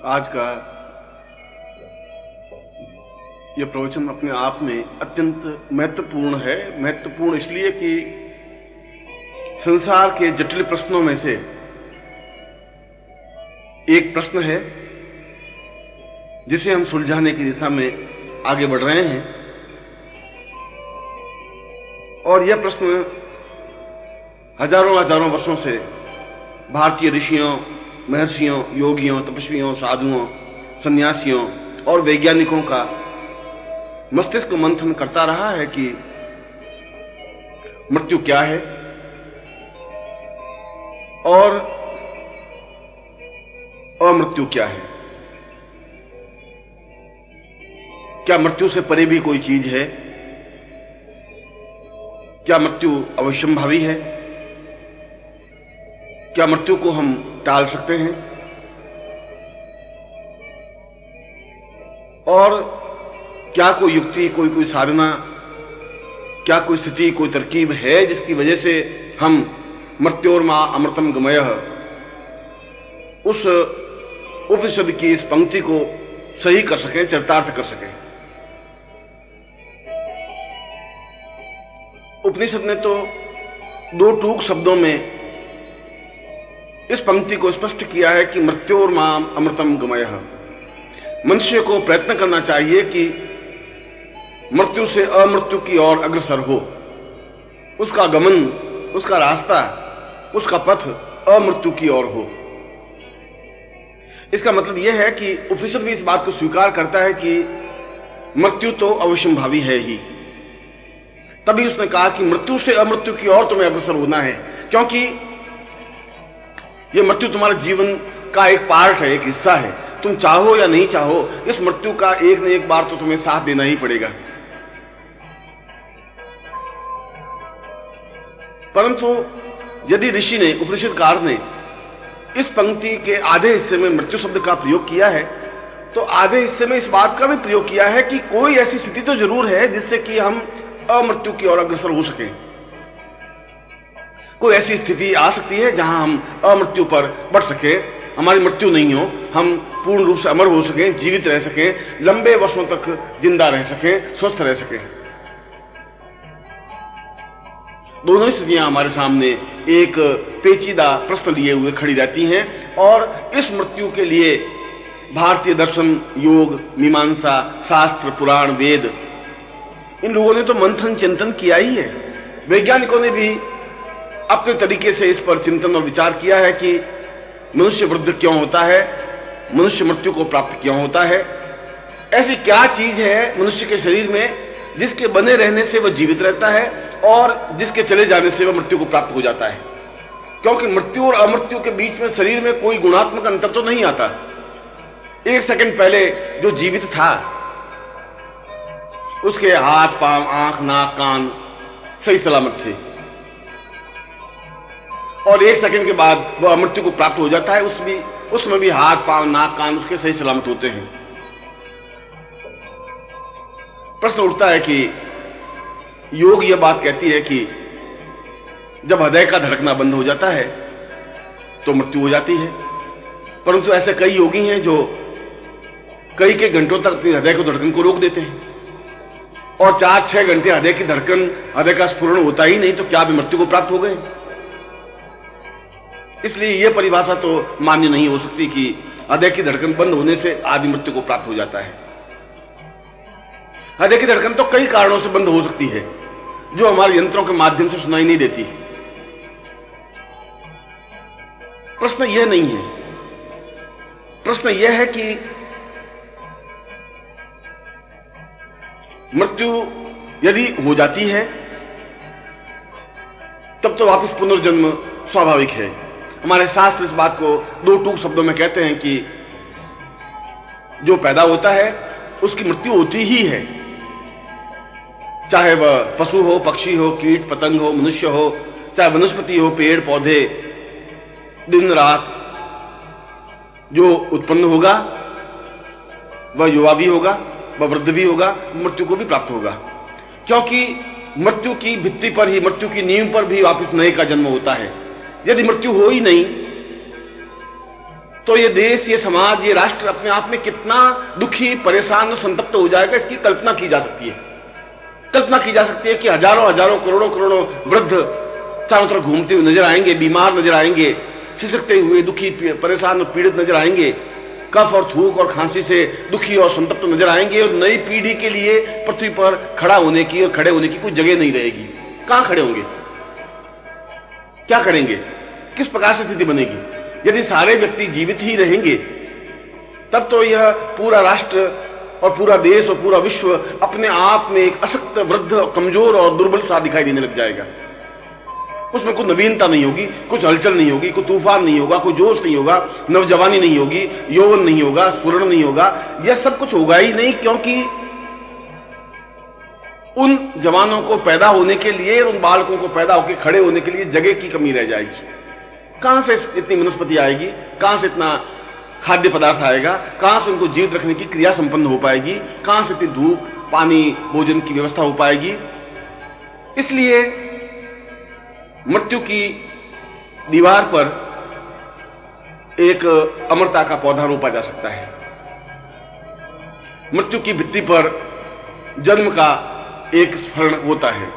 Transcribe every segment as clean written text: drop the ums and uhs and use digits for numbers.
आज का यह प्रवचन अपने आप में अत्यंत महत्वपूर्ण है। महत्वपूर्ण इसलिए कि संसार के जटिल प्रश्नों में से एक प्रश्न है जिसे हम सुलझाने की दिशा में आगे बढ़ रहे हैं, और यह प्रश्न हजारों वर्षों से भारतीय ऋषियों, महर्षियों, योगियों, तपस्वियों, साधुओं, सन्यासियों और वैज्ञानिकों का मस्तिष्क मंथन करता रहा है कि मृत्यु क्या है और अमृत्यु क्या है। क्या मृत्यु से परे भी कोई चीज है? क्या मृत्यु अवश्यंभावी है? क्या मृत्यु को हम टाल सकते हैं? और क्या कोई युक्ति, कोई साधना, क्या कोई स्थिति, कोई तरकीब है जिसकी वजह से हम मृत्योर्मा अमृतम गमयः उस उपनिषद की इस पंक्ति को सही कर सकें, चरितार्थ कर सकें? उपनिषद ने तो दो टूक शब्दों में इस पंक्ति को स्पष्ट किया है कि मृत्योर्माम अमृतम गमयः। मनुष्य को प्रयत्न करना चाहिए कि मृत्यु से अमृत्यु की ओर अग्रसर हो। उसका गमन, उसका रास्ता, उसका पथ अमृत्यु की ओर हो। इसका मतलब यह है कि उपनिषद भी इस बात को स्वीकार करता है कि मृत्यु तो अवश्यंभावी है ही। तभी उसने कहा कि मृत्यु से अमृत्यु की ओर तुम्हें अग्रसर होना है, क्योंकि यह मृत्यु तुम्हारे जीवन का एक पार्ट है, एक हिस्सा है। तुम चाहो या नहीं चाहो, इस मृत्यु का एक न एक बार तो तुम्हें साथ देना ही पड़ेगा। परंतु यदि ऋषि ने, उपनिषदकार ने इस पंक्ति के आधे हिस्से में मृत्यु शब्द का प्रयोग किया है, तो आधे हिस्से में इस बात का भी प्रयोग किया है कि कोई ऐसी स्थिति तो जरूर है जिससे कि हम अमृत्यु की ओर अग्रसर हो सके। कोई ऐसी स्थिति आ सकती है जहां हम अमृत्यु पर बढ़ सके, हमारी मृत्यु नहीं हो, हम पूर्ण रूप से अमर हो सकें, जीवित रह सकें, लंबे वर्षों तक जिंदा रह सकें, स्वस्थ रह सकें। दोनों स्थितियां हमारे सामने एक पेचीदा प्रश्न लिए हुए खड़ी रहती हैं, और इस मृत्यु के लिए भारतीय दर्शन, योग, मीमांसा, शास्त्र, पुराण, वेद, इन लोगों ने तो मंथन चिंतन किया ही है। वैज्ञानिकों ने भी अपने तरीके से इस पर चिंतन और विचार किया है कि मनुष्य वृद्ध क्यों होता है, मनुष्य मृत्यु को प्राप्त क्यों होता है, ऐसी क्या चीज है मनुष्य के शरीर में जिसके बने रहने से वह जीवित रहता है और जिसके चले जाने से वह मृत्यु को प्राप्त हो जाता है। क्योंकि मृत्यु और अमृत्यु के बीच में शरीर में कोई गुणात्मक अंतर तो नहीं आता। एक सेकंड पहले जो जीवित था उसके हाथ, पांव, आंख, नाक, कान सही सलामत थे, और एक सेकंड के बाद वह मृत्यु को प्राप्त हो जाता है, उसमें भी हाथ, पांव, नाक, कान उसके सही सलामत होते हैं। प्रश्न उठता है कि योग यह बात कहती है कि जब हृदय का धड़कना बंद हो जाता है तो मृत्यु हो जाती है, परंतु ऐसे कई योगी हैं जो कई के घंटों तक अपनी हृदय को धड़कन को रोक देते हैं, और 4-6 घंटे हृदय की धड़कन, हृदय का स्फुरण होता ही नहीं, तो क्या भी मृत्यु को प्राप्त हो गए। इसलिए यह परिभाषा तो मान्य नहीं हो सकती कि हृदय की धड़कन बंद होने से आदमी मृत्यु को प्राप्त हो जाता है। हृदय की धड़कन तो कई कारणों से बंद हो सकती है जो हमारे यंत्रों के माध्यम से सुनाई नहीं देती। प्रश्न यह नहीं है, प्रश्न यह है कि मृत्यु यदि हो जाती है तब तो वापस पुनर्जन्म स्वाभाविक है। हमारे शास्त्र इस बात को दो टूक शब्दों में कहते हैं कि जो पैदा होता है उसकी मृत्यु होती ही है, चाहे वह पशु हो, पक्षी हो, कीट पतंग हो, मनुष्य हो, चाहे वनस्पति हो, पेड़ पौधे, दिन रात जो उत्पन्न होगा वह युवा भी होगा, वह वृद्ध भी होगा, मृत्यु को भी प्राप्त होगा। क्योंकि मृत्यु की भित्ति पर ही, मृत्यु की नींव पर भी वापस नए का जन्म होता है। यदि मृत्यु हो ही नहीं तो ये देश, ये समाज, ये राष्ट्र अपने आप में कितना दुखी, परेशान और संतप्त हो जाएगा, इसकी कल्पना की जा सकती है। कल्पना की जा सकती है कि हजारों हजारों, करोड़ों करोड़ों वृद्ध चारों तरफ घूमते हुए नजर आएंगे, बीमार नजर आएंगे, सिसकते हुए दुखी, परेशान और पीड़ित नजर आएंगे, कफ और थूक और खांसी से दुखी और संतप्त नजर आएंगे, और नई पीढ़ी के लिए पृथ्वी पर खड़ा होने की और खड़े होने की कोई जगह नहीं रहेगी। कहां खड़े होंगे? क्या करेंगे? किस प्रकार से स्थिति बनेगी? यदि सारे व्यक्ति जीवित ही रहेंगे तब तो यह पूरा राष्ट्र और पूरा देश और पूरा विश्व अपने आप में एक अशक्त, वृद्ध, कमजोर और दुर्बल सा दिखाई देने लग जाएगा। उसमें कोई नवीनता नहीं होगी, कुछ हलचल नहीं होगी, कोई तूफान नहीं होगा, कोई जोश नहीं होगा, नवजवानी नहीं होगी, यौवन नहीं होगा, स्फुरण नहीं होगा। यह सब कुछ होगा ही नहीं, क्योंकि उन जवानों को पैदा होने के लिए, उन बालकों को पैदा होकर खड़े होने के लिए जगह की कमी रह जाएगी। कहां से इतनी वनस्पति आएगी? कहां से इतना खाद्य पदार्थ आएगा? कहां से उनको जीवित रखने की क्रिया संपन्न हो पाएगी? कहां से इतनी धूप, पानी, भोजन की व्यवस्था हो पाएगी? इसलिए मृत्यु की दीवार पर एक अमरता का पौधा रोपा जा सकता है। मृत्यु की भित्ति पर जन्म का एक स्मरण होता है।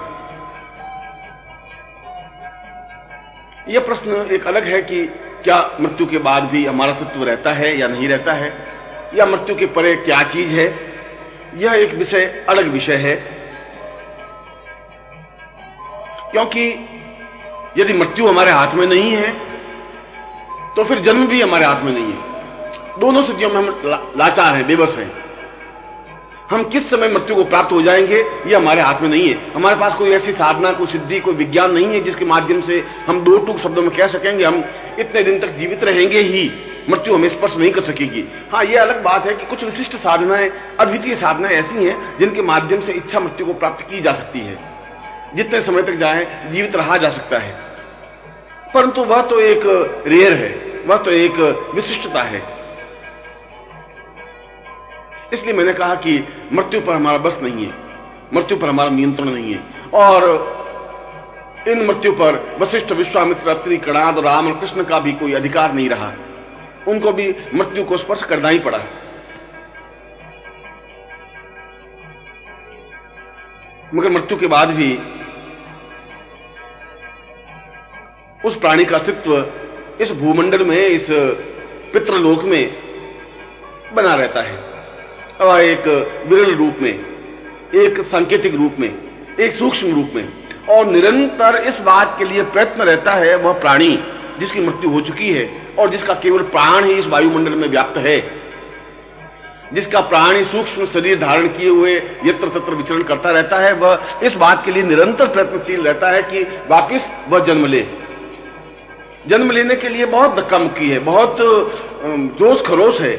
यह प्रश्न एक अलग है कि क्या मृत्यु के बाद भी हमारा अस्तित्व रहता है या नहीं रहता है, या मृत्यु के परे क्या चीज है? यह एक विषय, अलग विषय है। क्योंकि यदि मृत्यु हमारे हाथ में नहीं है तो फिर जन्म भी हमारे हाथ में नहीं है। दोनों स्थितियों में हम लाचार हैं, बेबस हैं। हम किस समय मृत्यु को प्राप्त हो जाएंगे यह हमारे हाथ में नहीं है। हमारे पास कोई ऐसी साधना, कोई सिद्धि, कोई विज्ञान नहीं है जिसके माध्यम से हम दो टूक शब्दों में कह सकेंगे हम इतने दिन तक जीवित रहेंगे ही, मृत्यु हमें स्पर्श नहीं कर सकेगी। हाँ, यह अलग बात है कि कुछ विशिष्ट साधनाएं, अद्वितीय साधनाएं ऐसी हैं जिनके माध्यम से इच्छा मृत्यु को प्राप्त की जा सकती है, जितने समय तक जाए जीवित रहा जा सकता है। परंतु वह तो एक रेयर है, वह तो एक विशिष्टता है। इसलिए मैंने कहा कि मृत्यु पर हमारा बस नहीं है, मृत्यु पर हमारा नियंत्रण नहीं है, और इन मृत्यु पर वशिष्ठ, विश्वामित्र, अत्रि, कणाद, राम और कृष्ण का भी कोई अधिकार नहीं रहा। उनको भी मृत्यु को स्पर्श करना ही पड़ा। मगर मृत्यु के बाद भी उस प्राणी का अस्तित्व इस भूमंडल में, इस पितृलोक में बना रहता है, और एक विरल रूप में, एक सांकेतिक रूप में, एक सूक्ष्म रूप में, और निरंतर इस बात के लिए प्रयत्न रहता है वह प्राणी जिसकी मृत्यु हो चुकी है और जिसका केवल प्राण ही इस वायुमंडल में व्याप्त है, जिसका प्राण सूक्ष्म शरीर धारण किए हुए यत्र तत्र विचरण करता रहता है, वह इस बात के लिए निरंतर प्रयत्नशील रहता है कि वापिस वह जन्म ले। जन्म लेने के लिए बहुत धक्का मुक्की है, बहुत जोश खरोश है,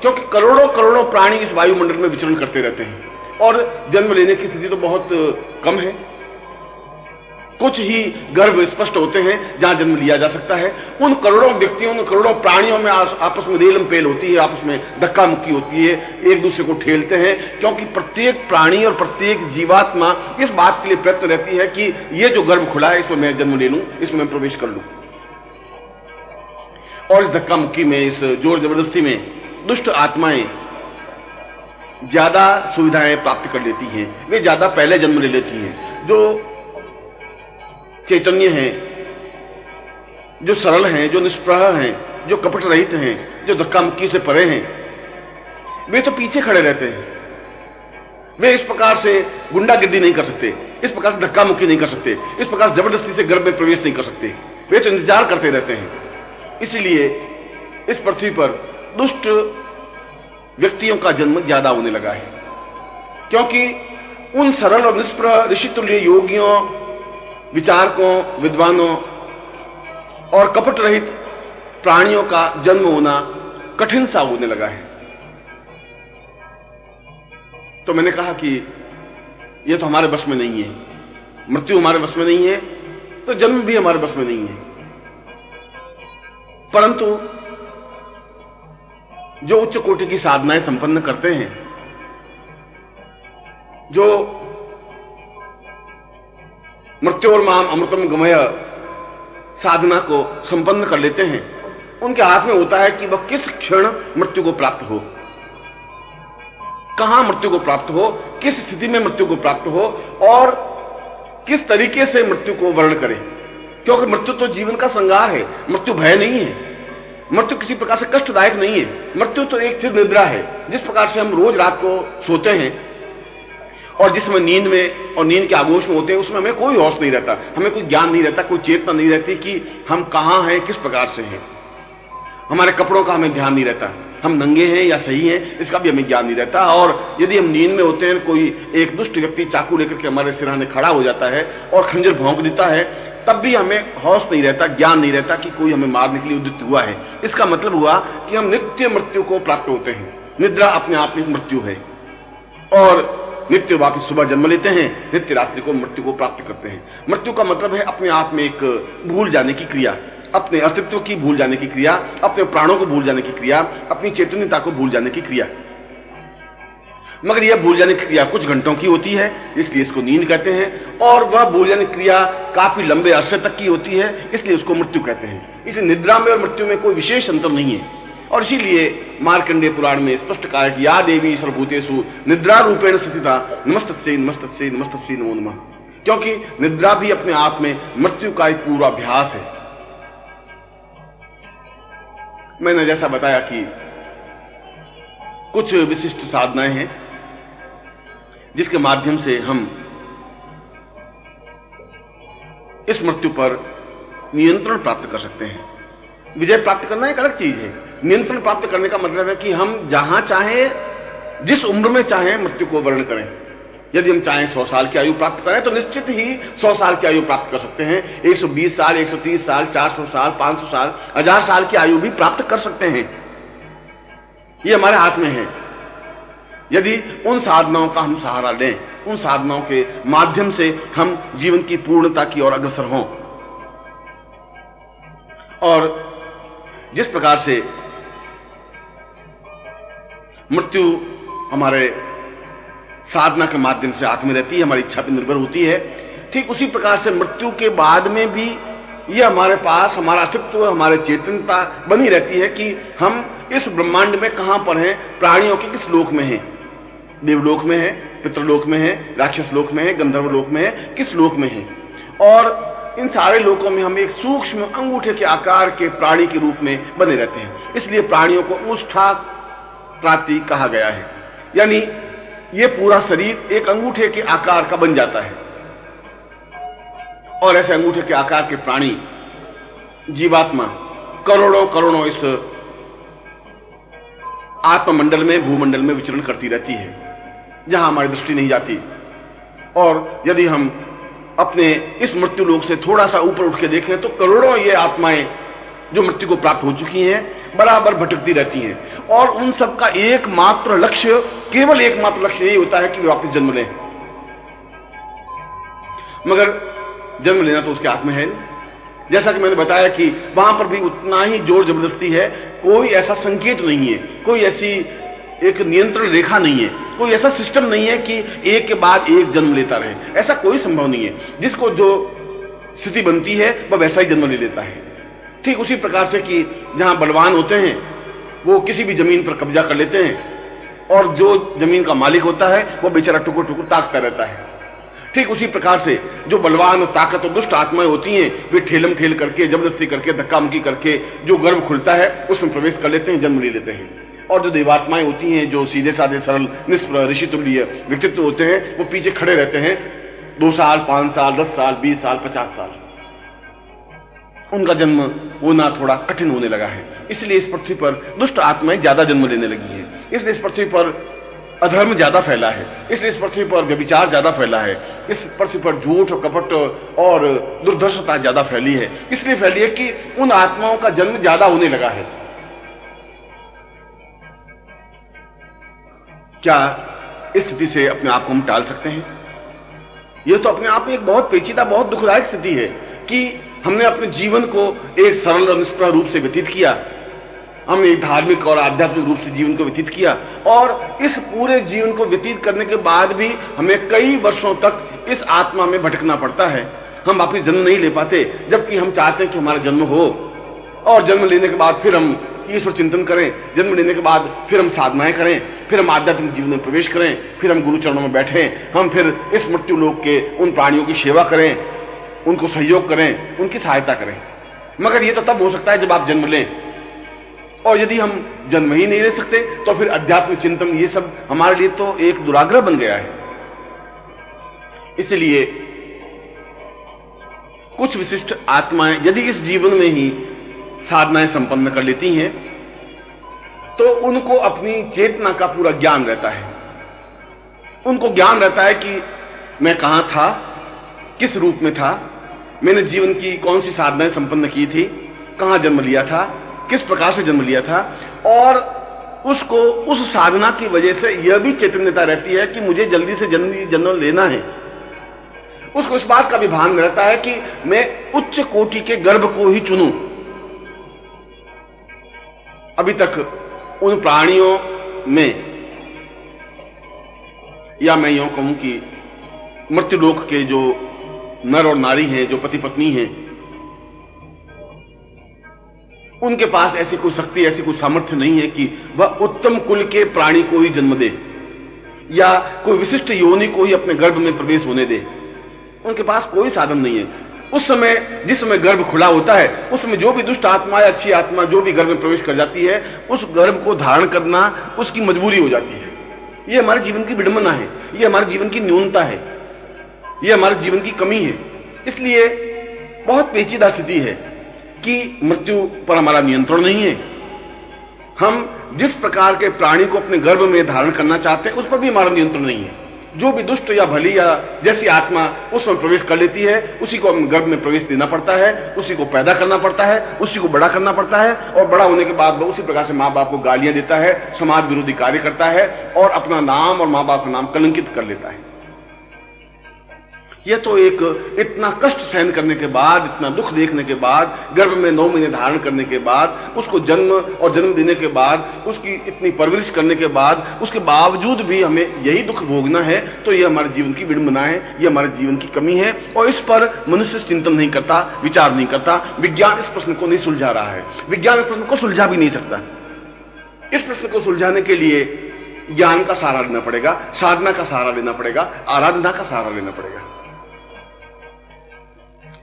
क्योंकि करोड़ों करोड़ों प्राणी इस वायुमंडल में विचरण करते रहते हैं और जन्म लेने की स्थिति तो बहुत कम है। कुछ ही गर्भ स्पष्ट होते हैं जहां जन्म लिया जा सकता है। उन करोड़ों व्यक्तियों, उन करोड़ों प्राणियों में आपस में रेलम पेल होती है, आपस में धक्का मुक्की होती है, एक दूसरे को ठेलते हैं, क्योंकि प्रत्येक प्राणी और प्रत्येक जीवात्मा इस बात के लिए प्रयत्न रहती है कि ये जो गर्भ खुला है इसमें मैं जन्म ले लूं, इसमें मैं प्रवेश कर लूं। और इस धक्का मुक्की में, इस जोर जबरदस्ती में दुष्ट आत्माएं ज्यादा सुविधाएं प्राप्त कर लेती हैं, वे ज्यादा पहले जन्म ले लेती हैं। जो चैतन्य हैं, जो सरल हैं, जो निष्प्रह हैं, जो कपट रहित हैं, जो धक्का मुक्की से परे हैं, वे तो पीछे खड़े रहते हैं। वे इस प्रकार से गुंडागिर्दी नहीं कर सकते, इस प्रकार से धक्का मुक्की नहीं कर सकते, इस प्रकार से जबरदस्ती से गर्भ में प्रवेश नहीं कर सकते। वे तो इंतजार करते रहते हैं। इसलिए इस पृथ्वी पर दुष्ट व्यक्तियों का जन्म ज्यादा होने लगा है, क्योंकि उन सरल और निष्प्रह ऋषितुल्य योगियों, विचारकों, विद्वानों और कपट रहित प्राणियों का जन्म होना कठिन सा होने लगा है। तो मैंने कहा कि यह तो हमारे बस में नहीं है, मृत्यु हमारे बस में नहीं है, तो जन्म भी हमारे बस में नहीं है। परंतु जो उच्च कोटि की साधनाएं संपन्न करते हैं, जो मृत्योर्माम अमृतम गमय साधना को संपन्न कर लेते हैं, उनके हाथ में होता है कि वह किस क्षण मृत्यु को प्राप्त हो, कहां मृत्यु को प्राप्त हो, किस स्थिति में मृत्यु को प्राप्त हो और किस तरीके से मृत्यु को वर्ण करे। क्योंकि मृत्यु तो जीवन का श्रृंगार है, मृत्यु भय नहीं है, मृत्यु किसी प्रकार से कष्टदायक नहीं है। मृत्यु तो एक चिर निद्रा है। जिस प्रकार से हम रोज रात को सोते हैं और जिसमें नींद में और नींद के आगोश में होते हैं, उसमें हमें कोई होश नहीं रहता, हमें कोई ज्ञान नहीं रहता, कोई चेतना नहीं रहती कि हम कहां हैं, किस प्रकार से हैं। हमारे कपड़ों का हमें ध्यान नहीं रहता, हम नंगे हैं या सही हैं, इसका भी हमें ज्ञान नहीं रहता। और यदि हम नींद में होते हैं, कोई एक दुष्ट व्यक्ति चाकू लेकर के हमारे सिरहाने खड़ा हो जाता है और खंजर भौंक देता है, तब भी हमें होश नहीं रहता, ज्ञान नहीं रहता कि कोई हमें मारने के लिए उद्यत हुआ है। इसका मतलब हुआ कि हम नित्य मृत्यु को प्राप्त होते हैं। निद्रा अपने आप में मृत्यु है और नित्य वापिस सुबह जन्म लेते हैं, नित्य रात्रि को मृत्यु को प्राप्त करते हैं। मृत्यु का मतलब है अपने आप में एक भूल जाने की क्रिया, अपने अस्तित्व की भूल जाने की क्रिया, अपने प्राणों को भूल जाने की क्रिया, अपनी चैतन्यता को भूल जाने की क्रिया। मगर यह भूल जाने की क्रिया कुछ घंटों की होती है, इसलिए इसको नींद कहते हैं, और वह भूल जाने की क्रिया काफी लंबे अरसे तक की होती है, इसलिए उसको मृत्यु कहते हैं। इसलिए निद्रा में और मृत्यु में कोई विशेष अंतर नहीं है। और इसीलिए मार्कंडेय पुराण में स्पष्ट कहा है कि या देवी सर्वभूतेषु निद्रा रूपेण स्थिता नमस्तस्यै नमस्तस्यै नमस्तस्यै नमो नमः। क्योंकि निद्रा भी अपने आप में मृत्यु का एक पूर्वाभ्यास है। मैंने जैसा बताया कि कुछ विशिष्ट साधनाएं हैं जिसके माध्यम से हम इस मृत्यु पर नियंत्रण प्राप्त कर सकते हैं। विजय प्राप्त करना एक अलग चीज है। नियंत्रण प्राप्त करने का मतलब है कि हम जहां चाहें, जिस उम्र में चाहें मृत्यु को वर्ण करें। यदि हम चाहें 100 साल की आयु प्राप्त करें तो निश्चित ही 100 साल की आयु प्राप्त कर सकते हैं। 120 साल, 130 साल, 400 साल, 500 साल, 1000 साल की आयु भी प्राप्त कर सकते हैं। ये हमारे हाथ में है यदि उन साधनाओं का हम सहारा लें, उन साधनाओं के माध्यम से हम जीवन की पूर्णता की ओर अग्रसर हों। और जिस प्रकार से मृत्यु हमारे साधना के माध्यम से हाथ में रहती है, हमारी इच्छा पर निर्भर होती है, ठीक उसी प्रकार से मृत्यु के बाद में भी ये हमारे पास हमारा अस्तित्व, हमारे चेतनता बनी रहती है कि हम इस ब्रह्मांड में कहां पर हैं, प्राणियों के किस लोक में हैं, देवलोक में है, पितृलोक में है, राक्षस लोक में है, गंधर्व लोक में है, किस लोक में है। और इन सारे लोकों में हम एक सूक्ष्म अंगूठे के आकार के प्राणी के रूप में बने रहते हैं। इसलिए प्राणियों को उष्ठा प्राति कहा गया है, यानी ये पूरा शरीर एक अंगूठे के आकार का बन जाता है। और ऐसे अंगूठे के आकार के प्राणी, जीवात्मा करोड़ों करोड़ों इस आत्ममंडल में, भूमंडल में विचरण करती रहती है, जहां हमारी दृष्टि नहीं जाती। और यदि हम अपने इस मृत्यु लोक से थोड़ा सा ऊपर उठ के देखें तो करोड़ों ये आत्माएं जो मृत्यु को प्राप्त हो चुकी हैं बराबर भटकती रहती हैं। और उन सब का एकमात्र लक्ष्य, केवल एकमात्र लक्ष्य यही होता है कि वे वापस जन्म लें। मगर जन्म लेना तो उसके हाथ में है। जैसा कि मैंने बताया कि वहां पर भी उतना ही जोर जबरदस्ती है, कोई ऐसा संकेत नहीं है, कोई ऐसी एक नियंत्रण रेखा नहीं है, कोई ऐसा सिस्टम नहीं है कि एक के बाद एक जन्म लेता रहे। ऐसा कोई संभव नहीं है। जिसको जो स्थिति बनती है वह वैसा ही जन्म ले लेता है। ठीक उसी प्रकार से कि जहां बलवान होते हैं वो किसी भी जमीन पर कब्जा कर लेते हैं और जो जमीन का मालिक होता है वो बेचारा टुकुर टुकुर ताकता रहता है। ठीक उसी प्रकार से जो बलवान और ताकत और दुष्ट आत्माएं होती हैं वे ठेलम ठेल करके, जबरदस्ती करके, धक्का मुक्की करके जो गर्भ खुलता है उसमें प्रवेश कर लेते हैं, जन्म ले लेते हैं। और जो देवात्माएं होती हैं, जो सीधे साधे सरल निष्प्रह ऋषि तुल्य व्यक्तित्व होते हैं, वो पीछे खड़े रहते हैं 2 साल, 5 साल, 10 साल, 20 साल, 50 साल। उनका जन्म होना थोड़ा कठिन होने लगा है। इसलिए इस पृथ्वी पर दुष्ट आत्माएं ज्यादा जन्म लेने लगी हैं। इसलिए इस पृथ्वी पर अधर्म ज्यादा फैला है। इसलिए इस पृथ्वी पर व्यभिचार ज्यादा फैला है। इस पृथ्वी पर झूठ और कपट और दुर्दर्शता ज्यादा फैली है। इसलिए फैली है कि उन आत्माओं का जन्म ज्यादा होने लगा है। क्या इस स्थिति से अपने आप को हम टाल सकते हैं? यह तो अपने आप में एक बहुत पेचीदा, बहुत दुखदायक स्थिति है कि हमने अपने जीवन को एक सरल और निष्प्रह रूप से व्यतीत किया, हमने एक धार्मिक और आध्यात्मिक रूप से जीवन को व्यतीत किया, और इस पूरे जीवन को व्यतीत करने के बाद भी हमें कई वर्षों तक इस आत्मा में भटकना पड़ता है। हम वापस जन्म नहीं ले पाते, जबकि हम चाहते हैं कि हमारा जन्म हो। और जन्म लेने के बाद फिर हम ईश्वर चिंतन करें, जन्म लेने के बाद फिर हम साधनाएं करें, फिर हम आध्यात्मिक जीवन में प्रवेश करें, फिर हम गुरु चरणों में बैठें, हम फिर इस मृत्यु लोक के उन प्राणियों की सेवा करें, उनको सहयोग करें, उनकी सहायता करें। मगर ये तो तब हो सकता है जब आप जन्म लें, और यदि हम जन्म ही नहीं ले सकते तो फिर अध्यात्म चिंतन ये सब हमारे लिए तो एक दुराग्रह बन गया है। इसलिए कुछ विशिष्ट आत्माएं यदि इस जीवन में ही साधनाएं संपन्न कर लेती हैं तो उनको अपनी चेतना का पूरा ज्ञान रहता है। उनको ज्ञान रहता है कि मैं कहां था, किस रूप में था, मैंने जीवन की कौन सी साधनाएं संपन्न की थी, कहां जन्म लिया था, किस प्रकार से जन्म लिया था, और उसको उस साधना की वजह से यह भी चैतन्यता रहती है कि मुझे जल्दी से जन्म लेना है। उसको इस बात का भी भान रहता है कि मैं उच्च कोटि के गर्भ को ही चुनूं। अभी तक उन प्राणियों में, या मैं यूं कहूं कि मृत्युलोक के जो नर और नारी हैं, जो पति पत्नी हैं, उनके पास ऐसी कोई शक्ति, ऐसी कोई सामर्थ्य नहीं है कि वह उत्तम कुल के प्राणी को ही जन्म दे या कोई विशिष्ट योनि को ही अपने गर्भ में प्रवेश होने दे। उनके पास कोई साधन नहीं है। उस समय, जिस समय गर्भ खुला होता है, उस समय जो भी दुष्ट आत्मा या अच्छी आत्मा जो भी गर्भ में प्रवेश कर जाती है, उस गर्भ को धारण करना उसकी मजबूरी हो जाती है। यह हमारे जीवन की विडंबना है, यह हमारे जीवन की न्यूनता है, यह हमारे जीवन की कमी है। इसलिए बहुत पेचीदा स्थिति है कि मृत्यु पर हमारा नियंत्रण नहीं है। हम जिस प्रकार के प्राणी को अपने गर्भ में धारण करना चाहते हैं उस पर भी हमारा नियंत्रण नहीं है। जो भी दुष्ट या भली या जैसी आत्मा उसमें प्रवेश कर लेती है, उसी को अपने गर्भ में प्रवेश देना पड़ता है, उसी को पैदा करना पड़ता है, उसी को बड़ा करना पड़ता है, और बड़ा होने के बाद वह उसी प्रकार से माँ बाप को गालियां देता है, समाज विरोधी कार्य करता है और अपना नाम और माँ बाप का नाम कलंकित कर लेता है। यह तो एक इतना कष्ट सहन करने के बाद, इतना दुख देखने के बाद, गर्भ में 9 महीने धारण करने के बाद, उसको जन्म और जन्म देने के बाद, उसकी इतनी परवरिश करने के बाद, उसके बावजूद भी हमें यही दुख भोगना है, तो यह हमारे जीवन की विडंबना है, यह हमारे जीवन की कमी है। और इस पर मनुष्य चिंतन नहीं करता, विचार नहीं करता। विज्ञान इस प्रश्न को नहीं सुलझा रहा है, विज्ञान इस प्रश्न को सुलझा भी नहीं सकता। इस प्रश्न को सुलझाने के लिए ज्ञान का सहारा लेना पड़ेगा, साधना का सहारा लेना पड़ेगा, आराधना का सहारा लेना पड़ेगा।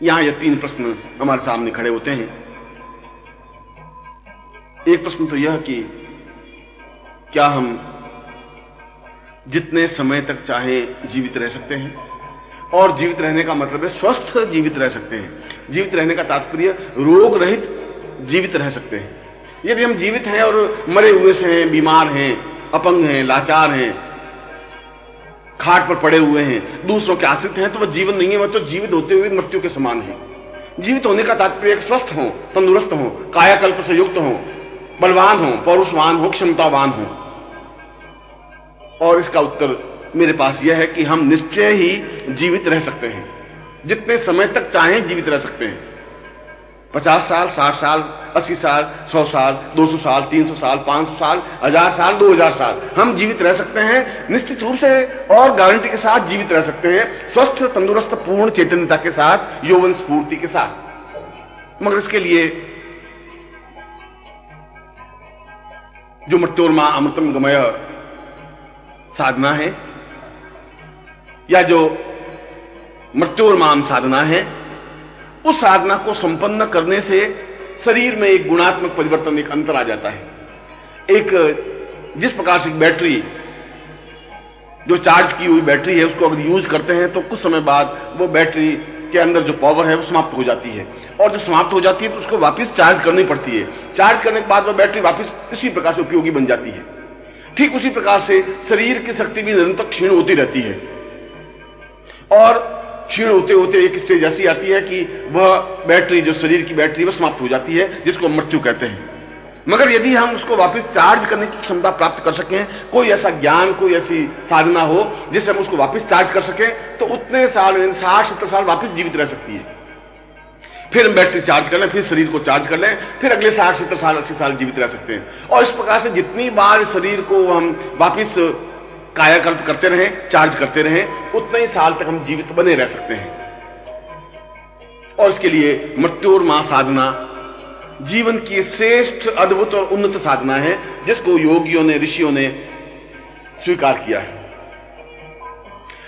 यहां ये 3 प्रश्न हमारे सामने खड़े होते हैं। एक प्रश्न तो यह कि क्या हम जितने समय तक चाहे जीवित रह सकते हैं, और जीवित रहने का मतलब है स्वस्थ जीवित रह सकते हैं। जीवित रहने का तात्पर्य रोग रहित जीवित रह सकते हैं। यदि हम जीवित हैं और मरे हुए से हैं, बीमार हैं, अपंग हैं, लाचार हैं, खाट पर पड़े हुए हैं, दूसरों के आश्रित हैं, तो वह जीवन नहीं है, वह तो जीवित होते हुए मृत्यु के समान है। जीवित होने का तात्पर्य स्वस्थ हो, तंदुरुस्त हो, कायाकल्प से युक्त हो, बलवान हो, पौरुषवान हो, क्षमतावान हो। और इसका उत्तर मेरे पास यह है कि हम निश्चय ही जीवित रह सकते हैं, जितने समय तक चाहें जीवित रह सकते हैं। 50 साल, 60 साल, 80 साल, 100 साल, 200 साल, 300 साल, 500 साल, 1000 साल, 2000 साल हम जीवित रह सकते हैं, निश्चित रूप से और गारंटी के साथ जीवित रह सकते हैं, स्वस्थ, तंदुरुस्त, पूर्ण चैतन्यता के साथ, यौवन स्फूर्ति के साथ। मगर इसके लिए जो मृत्योर्मा अमृतम गमय साधना है, या जो मृत्योर्माम साधना है, उस साधना को संपन्न करने से शरीर में एक गुणात्मक परिवर्तन, एक अंतर आ जाता है। एक जिस प्रकार से बैटरी, जो चार्ज की हुई बैटरी है, उसको अगर यूज करते हैं तो कुछ समय बाद वो बैटरी के अंदर जो पावर है वो समाप्त हो जाती है, और जब समाप्त हो जाती है तो उसको वापस चार्ज करनी पड़ती है। चार्ज करने के बाद वो बैटरी वापस इसी प्रकार से उपयोगी बन जाती है। ठीक उसी प्रकार से शरीर की शक्ति भी निरंतर क्षीण होती रहती है, और क्षीण होते होते एक स्टेज ऐसी आती है कि वह बैटरी, जो शरीर की बैटरी, वह समाप्त हो जाती है, जिसको मृत्यु कहते हैं। मगर यदि हम उसको वापस चार्ज करने की क्षमता प्राप्त कर सकें, कोई ऐसा ज्ञान, कोई ऐसी साधना हो जिससे हम उसको वापस चार्ज कर सकें, तो उतने साल, 60-70 साल वापस जीवित रह सकती है। फिर हम बैटरी चार्ज कर लें, फिर शरीर को चार्ज कर लें, फिर अगले 60-70 साल, 80 साल जीवित रह सकते हैं। और इस प्रकार से जितनी बार शरीर को हम वापस कायाकल्प करते रहें, चार्ज करते रहें, उतने ही साल तक हम जीवित बने रह सकते हैं। और इसके लिए मृत्योर्मा साधना जीवन की श्रेष्ठ, अद्भुत और उन्नत साधना है, जिसको योगियों ने, ऋषियों ने स्वीकार किया है।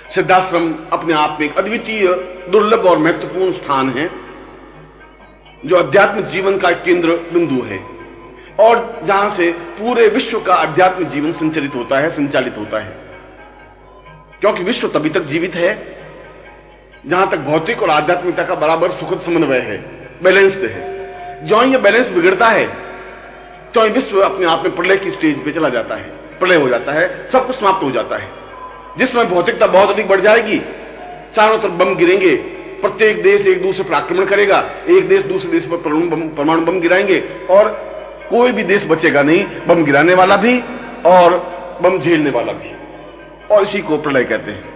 सिद्धाश्रम अपने आप में एक अद्वितीय, दुर्लभ और महत्वपूर्ण स्थान है, जो अध्यात्म जीवन का केंद्र बिंदु है और जहां से पूरे विश्व का अध्यात्म जीवन संचालित होता है। क्योंकि विश्व तभी तक जीवित है जहां तक भौतिक और आध्यात्मिकता का बराबर सुखद समन्वय है, बैलेंस्ड है। जो ये बैलेंस बिगड़ता है तो विश्व अपने आप में प्रलय की स्टेज पे चला जाता है, प्रलय हो जाता है, सब कुछ समाप्त हो जाता है, जिसमें भौतिकता बहुत अधिक बढ़ जाएगी, चारों तरफ बम गिरेंगे, प्रत्येक देश एक दूसरे पर आक्रमण करेगा, एक देश दूसरे देश पर परमाणु बम गिराएंगे और कोई भी देश बचेगा नहीं, बम गिराने वाला भी और बम झेलने वाला भी, और इसी को प्रलय कहते हैं।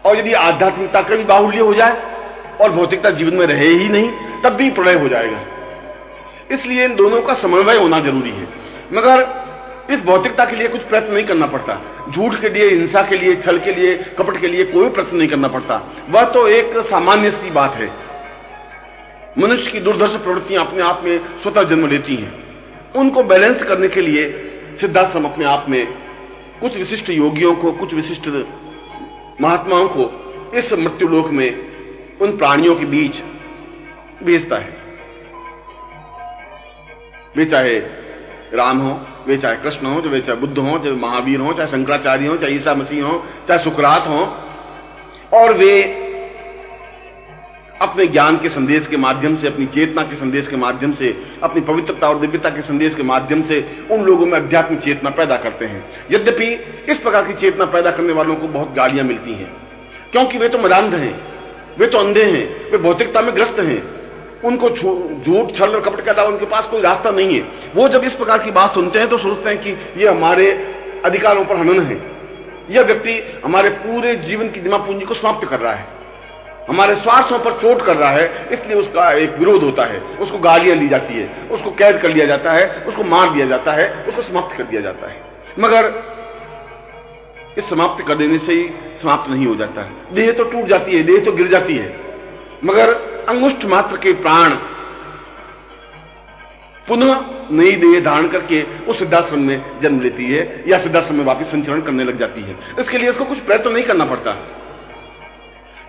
और यदि आध्यात्मिकता का भी बाहुल्य हो जाए और भौतिकता जीवन में रहे ही नहीं, तब भी प्रलय हो जाएगा। इसलिए इन दोनों का समन्वय होना जरूरी है। मगर इस भौतिकता के लिए कुछ प्रयत्न नहीं करना पड़ता, झूठ के लिए, हिंसा के लिए, छल के लिए, कपट के लिए कोई प्रयत्न नहीं करना पड़ता। वह तो एक सामान्य सी बात है। मनुष्य की दुर्धर्ष प्रवृत्तियां अपने आप में स्वतः जन्म लेती हैं। उनको बैलेंस करने के लिए सिद्धाश्रम अपने आप में कुछ विशिष्ट योगियों को, कुछ विशिष्ट महात्माओं को इस मृत्युलोक में उन प्राणियों के बीच भेजता है। वे चाहे राम हो, वे चाहे कृष्ण हो, वे चाहे बुद्ध हो, चाहे महावीर हो, चाहे शंकराचार्य हो, चाहे ईसा मसीह हो, चाहे सुकरात हो, और वे अपने ज्ञान के संदेश के माध्यम से, अपनी चेतना के संदेश के माध्यम से, अपनी पवित्रता और दिव्यता के संदेश के माध्यम से उन लोगों में अध्यात्म चेतना पैदा करते हैं। यद्यपि इस प्रकार की चेतना पैदा करने वालों को बहुत गालियां मिलती हैं, क्योंकि वे तो मदांध हैं, वे तो अंधे हैं, वे भौतिकता में ग्रस्त हैं, उनको झूठ, छल और कपट के अलावा उनके पास कोई रास्ता नहीं है। वो जब इस प्रकार की बात सुनते हैं तो सोचते हैं कि ये हमारे अधिकारों पर हनन है, यह व्यक्ति हमारे पूरे जीवन की दिमाग पूंजी को समाप्त कर रहा है, हमारे स्वार्थों पर चोट कर रहा है, इसलिए उसका एक विरोध होता है, उसको गालियां ली जाती है, उसको कैद कर लिया जाता है, उसको मार दिया जाता है, उसको समाप्त कर दिया जाता है। मगर इस समाप्त कर देने से ही समाप्त नहीं हो जाता है। देह तो टूट जाती है, देह तो गिर जाती है, मगर अंगुष्ठ मात्र के प्राण पुनः नई देह धारण करके उस सिद्धाश्रम में जन्म लेती है या सिद्धाश्रम में वापस संचरण करने लग जाती है। इसके लिए उसको कुछ प्रयत्न नहीं करना पड़ता।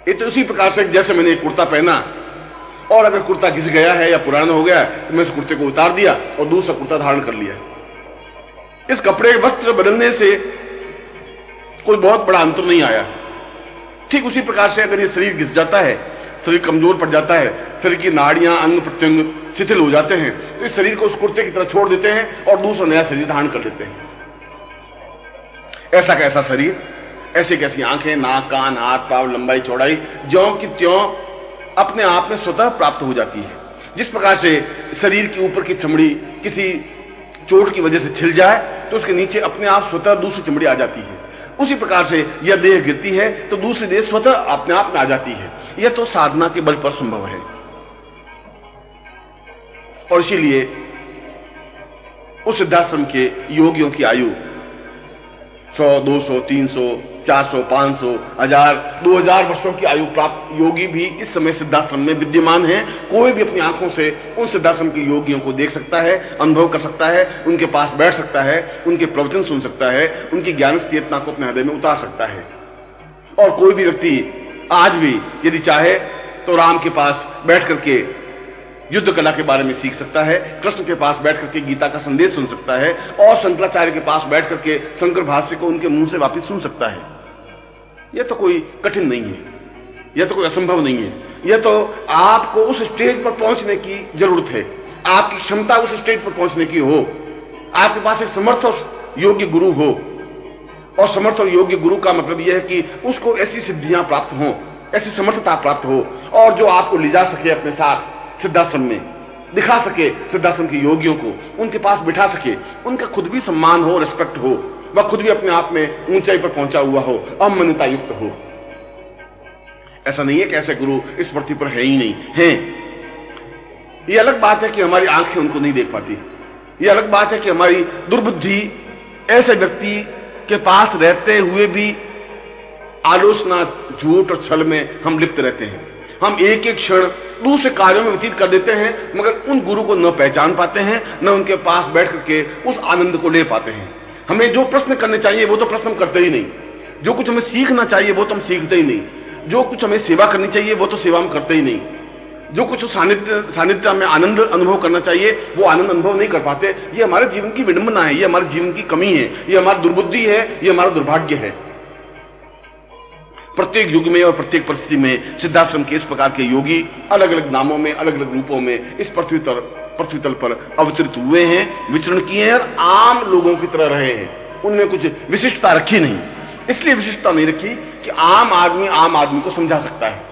ये तो उसी प्रकार से जैसे मैंने एक कुर्ता पहना और अगर कुर्ता घिस गया है या पुराना हो गया तो मैं इस कुर्ते को उतार दिया और दूसरा कुर्ता धारण कर लिया। इस कपड़े वस्त्र बदलने से कोई बहुत बड़ा अंतर नहीं आया। ठीक उसी प्रकार से अगर ये शरीर घिस जाता है, शरीर कमजोर पड़ जाता है, शरीर की नाड़ियां, अंग प्रत्यंग शिथिल हो जाते हैं, तो इस शरीर को उस कुर्ते की तरह छोड़ देते हैं और दूसरा नया शरीर धारण कर लेते हैं। ऐसा कैसा शरीर, ऐसे कैसी आंखें, नाक, कान, हाथ, पांव, लंबाई, चौड़ाई ज्यों की त्यों अपने आप में स्वतः प्राप्त हो जाती है। जिस प्रकार से शरीर के ऊपर की चमड़ी किसी चोट की वजह से छिल जाए तो उसके नीचे अपने आप स्वतः दूसरी चमड़ी आ जाती है, उसी प्रकार से यह देह गिरती है तो दूसरी देह स्वतः अपने आप में आ जाती है। यह तो साधना के बल पर संभव है। और इसीलिए उस सिद्धाश्रम के योगियों की आयु 100, 200, 300, 400, 500, 1000, 2000 वर्षों की आयु प्राप्त योगी भी इस समय सिद्धाश्रम में विद्यमान है। कोई भी अपनी आंखों से उन सिद्धाश्रम के योगियों को देख सकता है, अनुभव कर सकता है, उनके पास बैठ सकता है, उनके प्रवचन सुन सकता है, उनकी ज्ञान चेतना को अपने हृदय में उतार सकता है। और कोई भी व्यक्ति आज भी यदि चाहे तो राम के पास बैठ करके युद्ध कला के बारे में सीख सकता है, कृष्ण के पास बैठ करके गीता का संदेश सुन सकता है और शंकराचार्य के पास बैठ करके शंकर भाष्य को उनके मुंह से वापस सुन सकता है। यह तो कोई कठिन नहीं है, यह तो कोई असंभव नहीं है। यह तो आपको उस स्टेज पर पहुंचने की जरूरत है, आपकी क्षमता उस स्टेज पर पहुंचने की हो, आपके पास एक समर्थ और योग्य गुरु हो। और समर्थ और योग्य गुरु का मतलब यह है कि उसको ऐसी सिद्धियां प्राप्त हो, ऐसी समर्थता प्राप्त हो और जो आपको ले जा सके अपने साथ सिद्धाश्रम में, दिखा सके सिद्धाश्रम के योगियों को, उनके पास बिठा सके, उनका खुद भी सम्मान हो, रिस्पेक्ट हो, वह खुद भी अपने आप में ऊंचाई पर पहुंचा हुआ हो, अमन्यता युक्त हो। ऐसा नहीं है कि ऐसे गुरु इस पृथ्वी पर है ही नहीं, हैं। यह अलग बात है कि हमारी आंखें उनको नहीं देख पाती, यह अलग बात है कि हमारी दुर्बुद्धि ऐसे व्यक्ति के पास रहते हुए भी आलोचना, झूठ और छल में हम लिप्त रहते हैं। हम एक एक क्षण दूसरे कार्यों में व्यतीत कर देते हैं, मगर उन गुरु को न पहचान पाते हैं, न उनके पास बैठ करके उस आनंद को ले पाते हैं। हमें जो प्रश्न करने चाहिए वो तो प्रश्न हम करते ही नहीं, जो कुछ हमें सीखना चाहिए वो तो हम सीखते ही नहीं, जो कुछ हमें सेवा करनी चाहिए वो तो सेवा हम करते ही नहीं, जो कुछ सानिध्य में आनंद अनुभव करना चाहिए वो आनंद अनुभव नहीं कर पाते। ये हमारे जीवन की विडंबना है, ये हमारे जीवन की कमी है, ये हमारी दुर्बुद्धि है, ये हमारा दुर्भाग्य है। प्रत्येक युग में और प्रत्येक परिस्थिति में सिद्धाश्रम के इस प्रकार के योगी अलग अलग नामों में, अलग अलग रूपों में इस पृथ्वी तल पर अवतरित हुए हैं, विचरण किए हैं और आम लोगों की तरह रहे हैं। उनमें कुछ विशिष्टता रखी नहीं। इसलिए विशिष्टता नहीं रखी कि आम आदमी को समझा सकता है,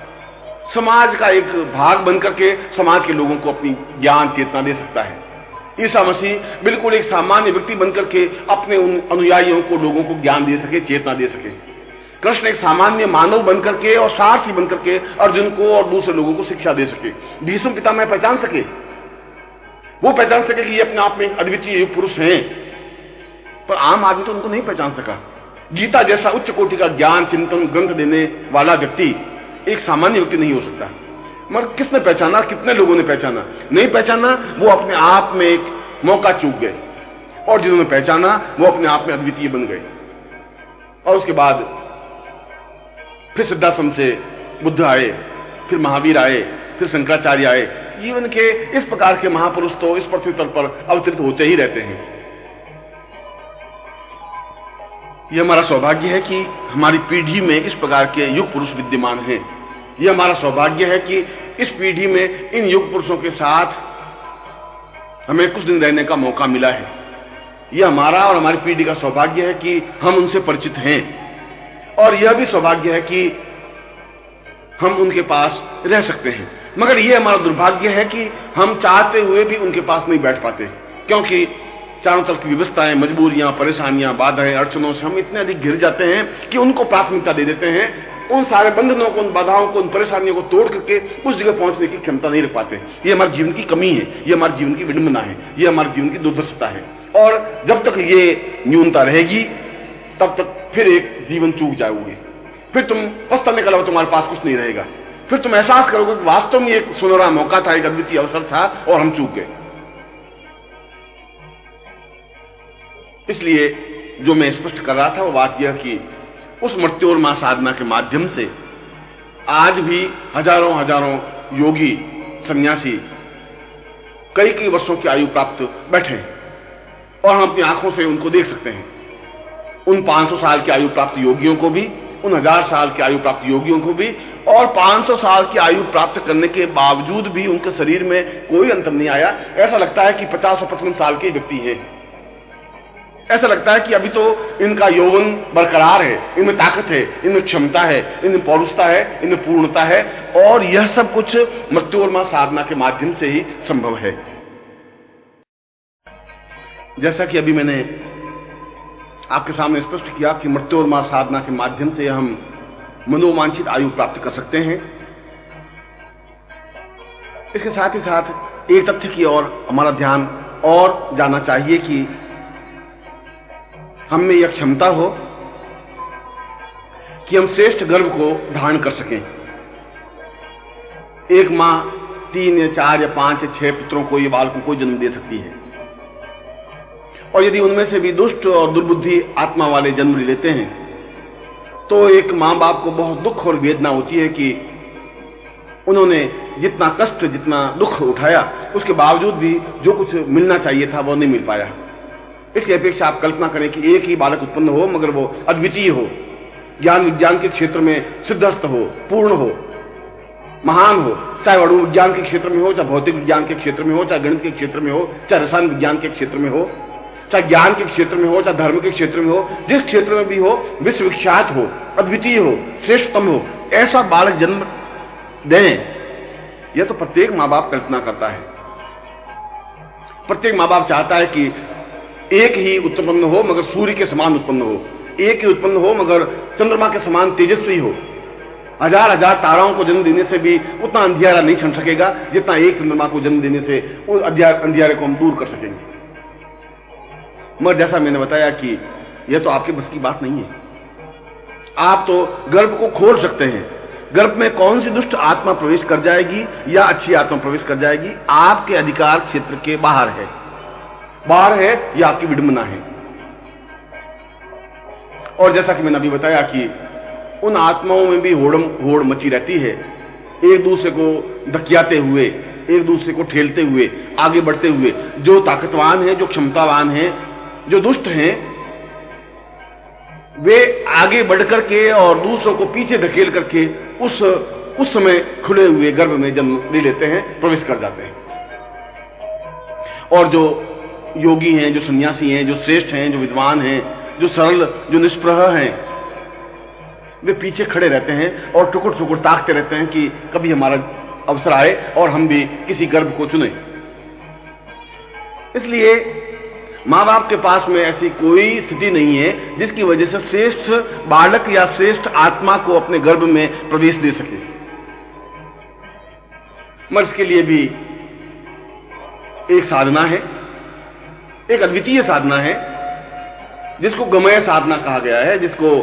समाज का एक भाग बनकर के समाज के लोगों को अपनी ज्ञान चेतना दे सकता है। ईसा मसीह बिल्कुल एक सामान्य व्यक्ति बनकर के अपने उन अनुयायियों को, लोगों को ज्ञान दे सके, चेतना दे सके। कृष्ण एक सामान्य मानव बनकर के और सारथी बनकर के अर्जुन को और दूसरे लोगों को शिक्षा दे सके। भीष्म पितामह पहचान सके, वो पहचान सके कि ये अपने आप में अद्वितीय पुरुष हैं, पर आम आदमी तो उनको नहीं पहचान सका। गीता जैसा उच्च कोटि का ज्ञान चिंतन ग्रंथ देने वाला व्यक्ति एक सामान्य व्यक्ति नहीं हो सकता। मगर किसने पहचाना, कितने लोगों ने पहचाना? नहीं पहचाना, वो अपने आप में एक मौका चूक गए, और जिन्होंने पहचाना वो अपने आप में अद्वितीय बन गए। और उसके बाद फिर सिद्धाश्रम से बुद्ध आए, फिर महावीर आए, फिर शंकराचार्य आए। जीवन के इस प्रकार के महापुरुष तो इस पृथ्वी तल पर अवतरित होते ही रहते हैं। यह हमारा सौभाग्य है कि हमारी पीढ़ी में इस प्रकार के युग पुरुष विद्यमान हैं। यह हमारा सौभाग्य है कि इस पीढ़ी में इन युग पुरुषों के साथ हमें कुछ दिन रहने का मौका मिला है। यह हमारा और हमारी पीढ़ी का सौभाग्य है कि हम उनसे परिचित हैं, और यह भी सौभाग्य है कि हम उनके पास रह सकते हैं। मगर यह हमारा दुर्भाग्य है कि हम चाहते हुए भी उनके पास नहीं बैठ पाते, क्योंकि चारों तरफ की व्यवस्थाएं, मजबूरियां, परेशानियां, बाधाएं, अड़चनों से हम इतने अधिक घिर जाते हैं कि उनको प्राथमिकता दे देते हैं। उन सारे बंधनों को, उन बाधाओं को, उन परेशानियों को तोड़ करके उस जगह पहुंचने की क्षमता नहीं रख पाते। ये हमारे जीवन की कमी है, ये हमारे जीवन की विडंबना है, ये हमारे जीवन की दुर्दशा है। और जब तक ये न्यूनता रहेगी तब तक फिर एक जीवन चूक जाओगे, फिर तुम पछताने के अलावा तुम्हारे पास कुछ नहीं रहेगा। फिर तुम एहसास करोगे कि वास्तव में एक सुनहरा मौका था, एक अद्वितीय अवसर था और हम चूक गए। इसलिए जो मैं स्पष्ट कर रहा था वो बात यह कि उस मृत्योर्मा साधना के माध्यम से आज भी हजारों हजारों योगी सन्यासी कई वर्षों की आयु प्राप्त बैठे हैं, और हम अपनी आंखों से उनको देख सकते हैं। उन 500 साल की आयु प्राप्त योगियों को भी, उन 1000 साल की आयु प्राप्त योगियों को भी, और 500 साल की आयु प्राप्त करने के बावजूद भी उनके शरीर में कोई अंतर नहीं आया। ऐसा लगता है कि 50 और 55 साल के व्यक्ति हैं। ऐसा लगता है कि अभी तो इनका यौवन बरकरार है, इनमें ताकत है, इनमें क्षमता है, इनमें पौरुषता है, इनमें पूर्णता है, और यह सब कुछ मृत्योर्मा साधना के माध्यम से ही संभव है। जैसा कि अभी मैंने आपके सामने स्पष्ट किया कि मृत्योर्मा साधना के माध्यम से हम मनोवांछित आयु प्राप्त कर सकते हैं। इसके साथ ही साथ एक तथ्य की ओर हमारा ध्यान और जाना चाहिए कि हम में यह क्षमता हो कि हम श्रेष्ठ गर्भ को धारण कर सकें। एक मां 3 या 4 या 5 या 6 पुत्रों को, ये बालकों को जन्म दे सकती है, और यदि उनमें से भी दुष्ट और दुर्बुद्धि आत्मा वाले जन्म लेते हैं तो एक मां बाप को बहुत दुख और वेदना होती है कि उन्होंने जितना कष्ट, जितना दुख उठाया, उसके बावजूद भी जो कुछ मिलना चाहिए था वो नहीं मिल पाया। इसकी अपेक्षा आप कल्पना करें कि एक ही बालक उत्पन्न हो, मगर वो अद्वितीय हो, ज्ञान विज्ञान के क्षेत्र में सिद्धस्त हो, पूर्ण हो, महान हो, चाहे अणु विज्ञान के क्षेत्र में हो, चाहे भौतिक विज्ञान के क्षेत्र में हो, चाहे गणित के क्षेत्र में हो, चाहे रसायन विज्ञान के क्षेत्र में हो, चाहे ज्ञान के क्षेत्र में हो, चाहे धर्म के क्षेत्र में हो, जिस क्षेत्र में भी हो, विश्वविख्यात हो, अद्वितीय हो, श्रेष्ठतम हो, ऐसा बालक जन्म दें, यह तो प्रत्येक मां बाप कल्पना करता है। प्रत्येक मां बाप चाहता है कि एक ही उत्पन्न हो मगर सूर्य के समान उत्पन्न हो, एक ही उत्पन्न हो मगर चंद्रमा के समान तेजस्वी हो। 1000 ताराओं को जन्म देने से भी उतना अंधियारा नहीं छन सकेगा जितना एक चंद्रमा को जन्म देने से उस अंधियारे को हम दूर कर सकेंगे। मगर जैसा मैंने बताया कि यह तो आपके बस की बात नहीं है। आप तो गर्भ को खोल सकते हैं, गर्भ में कौन सी दुष्ट आत्मा प्रवेश कर जाएगी या अच्छी आत्मा प्रवेश कर जाएगी, आपके अधिकार क्षेत्र के बाहर है। बाहर है या आपकी विडंबना है। और जैसा कि मैंने अभी बताया कि उन आत्माओं में भी होड़ मची रहती है, एक दूसरे को धकियाते हुए, एक दूसरे को ठेलते हुए, आगे बढ़ते हुए। जो ताकतवान है, जो क्षमतावान है, जो दुष्ट हैं, वे आगे बढ़कर के और दूसरों को पीछे धकेल करके उस समय खुले हुए गर्भ में जन्म ले लेते हैं, प्रवेश कर जाते हैं। और जो योगी हैं, जो सन्यासी हैं, जो श्रेष्ठ हैं, जो विद्वान हैं, जो सरल, जो निष्प्रह हैं, वे पीछे खड़े रहते हैं और टुकुर टुकुर ताकते रहते हैं कि कभी हमारा अवसर आए और हम भी किसी गर्भ को चुने। इसलिए मां बाप के पास में ऐसी कोई स्थिति नहीं है जिसकी वजह से श्रेष्ठ बालक या श्रेष्ठ आत्मा को अपने गर्भ में प्रवेश दे सके। मगर इसके लिए भी एक साधना है, एक अद्वितीय साधना है, जिसको गमय साधना कहा गया है, जिसको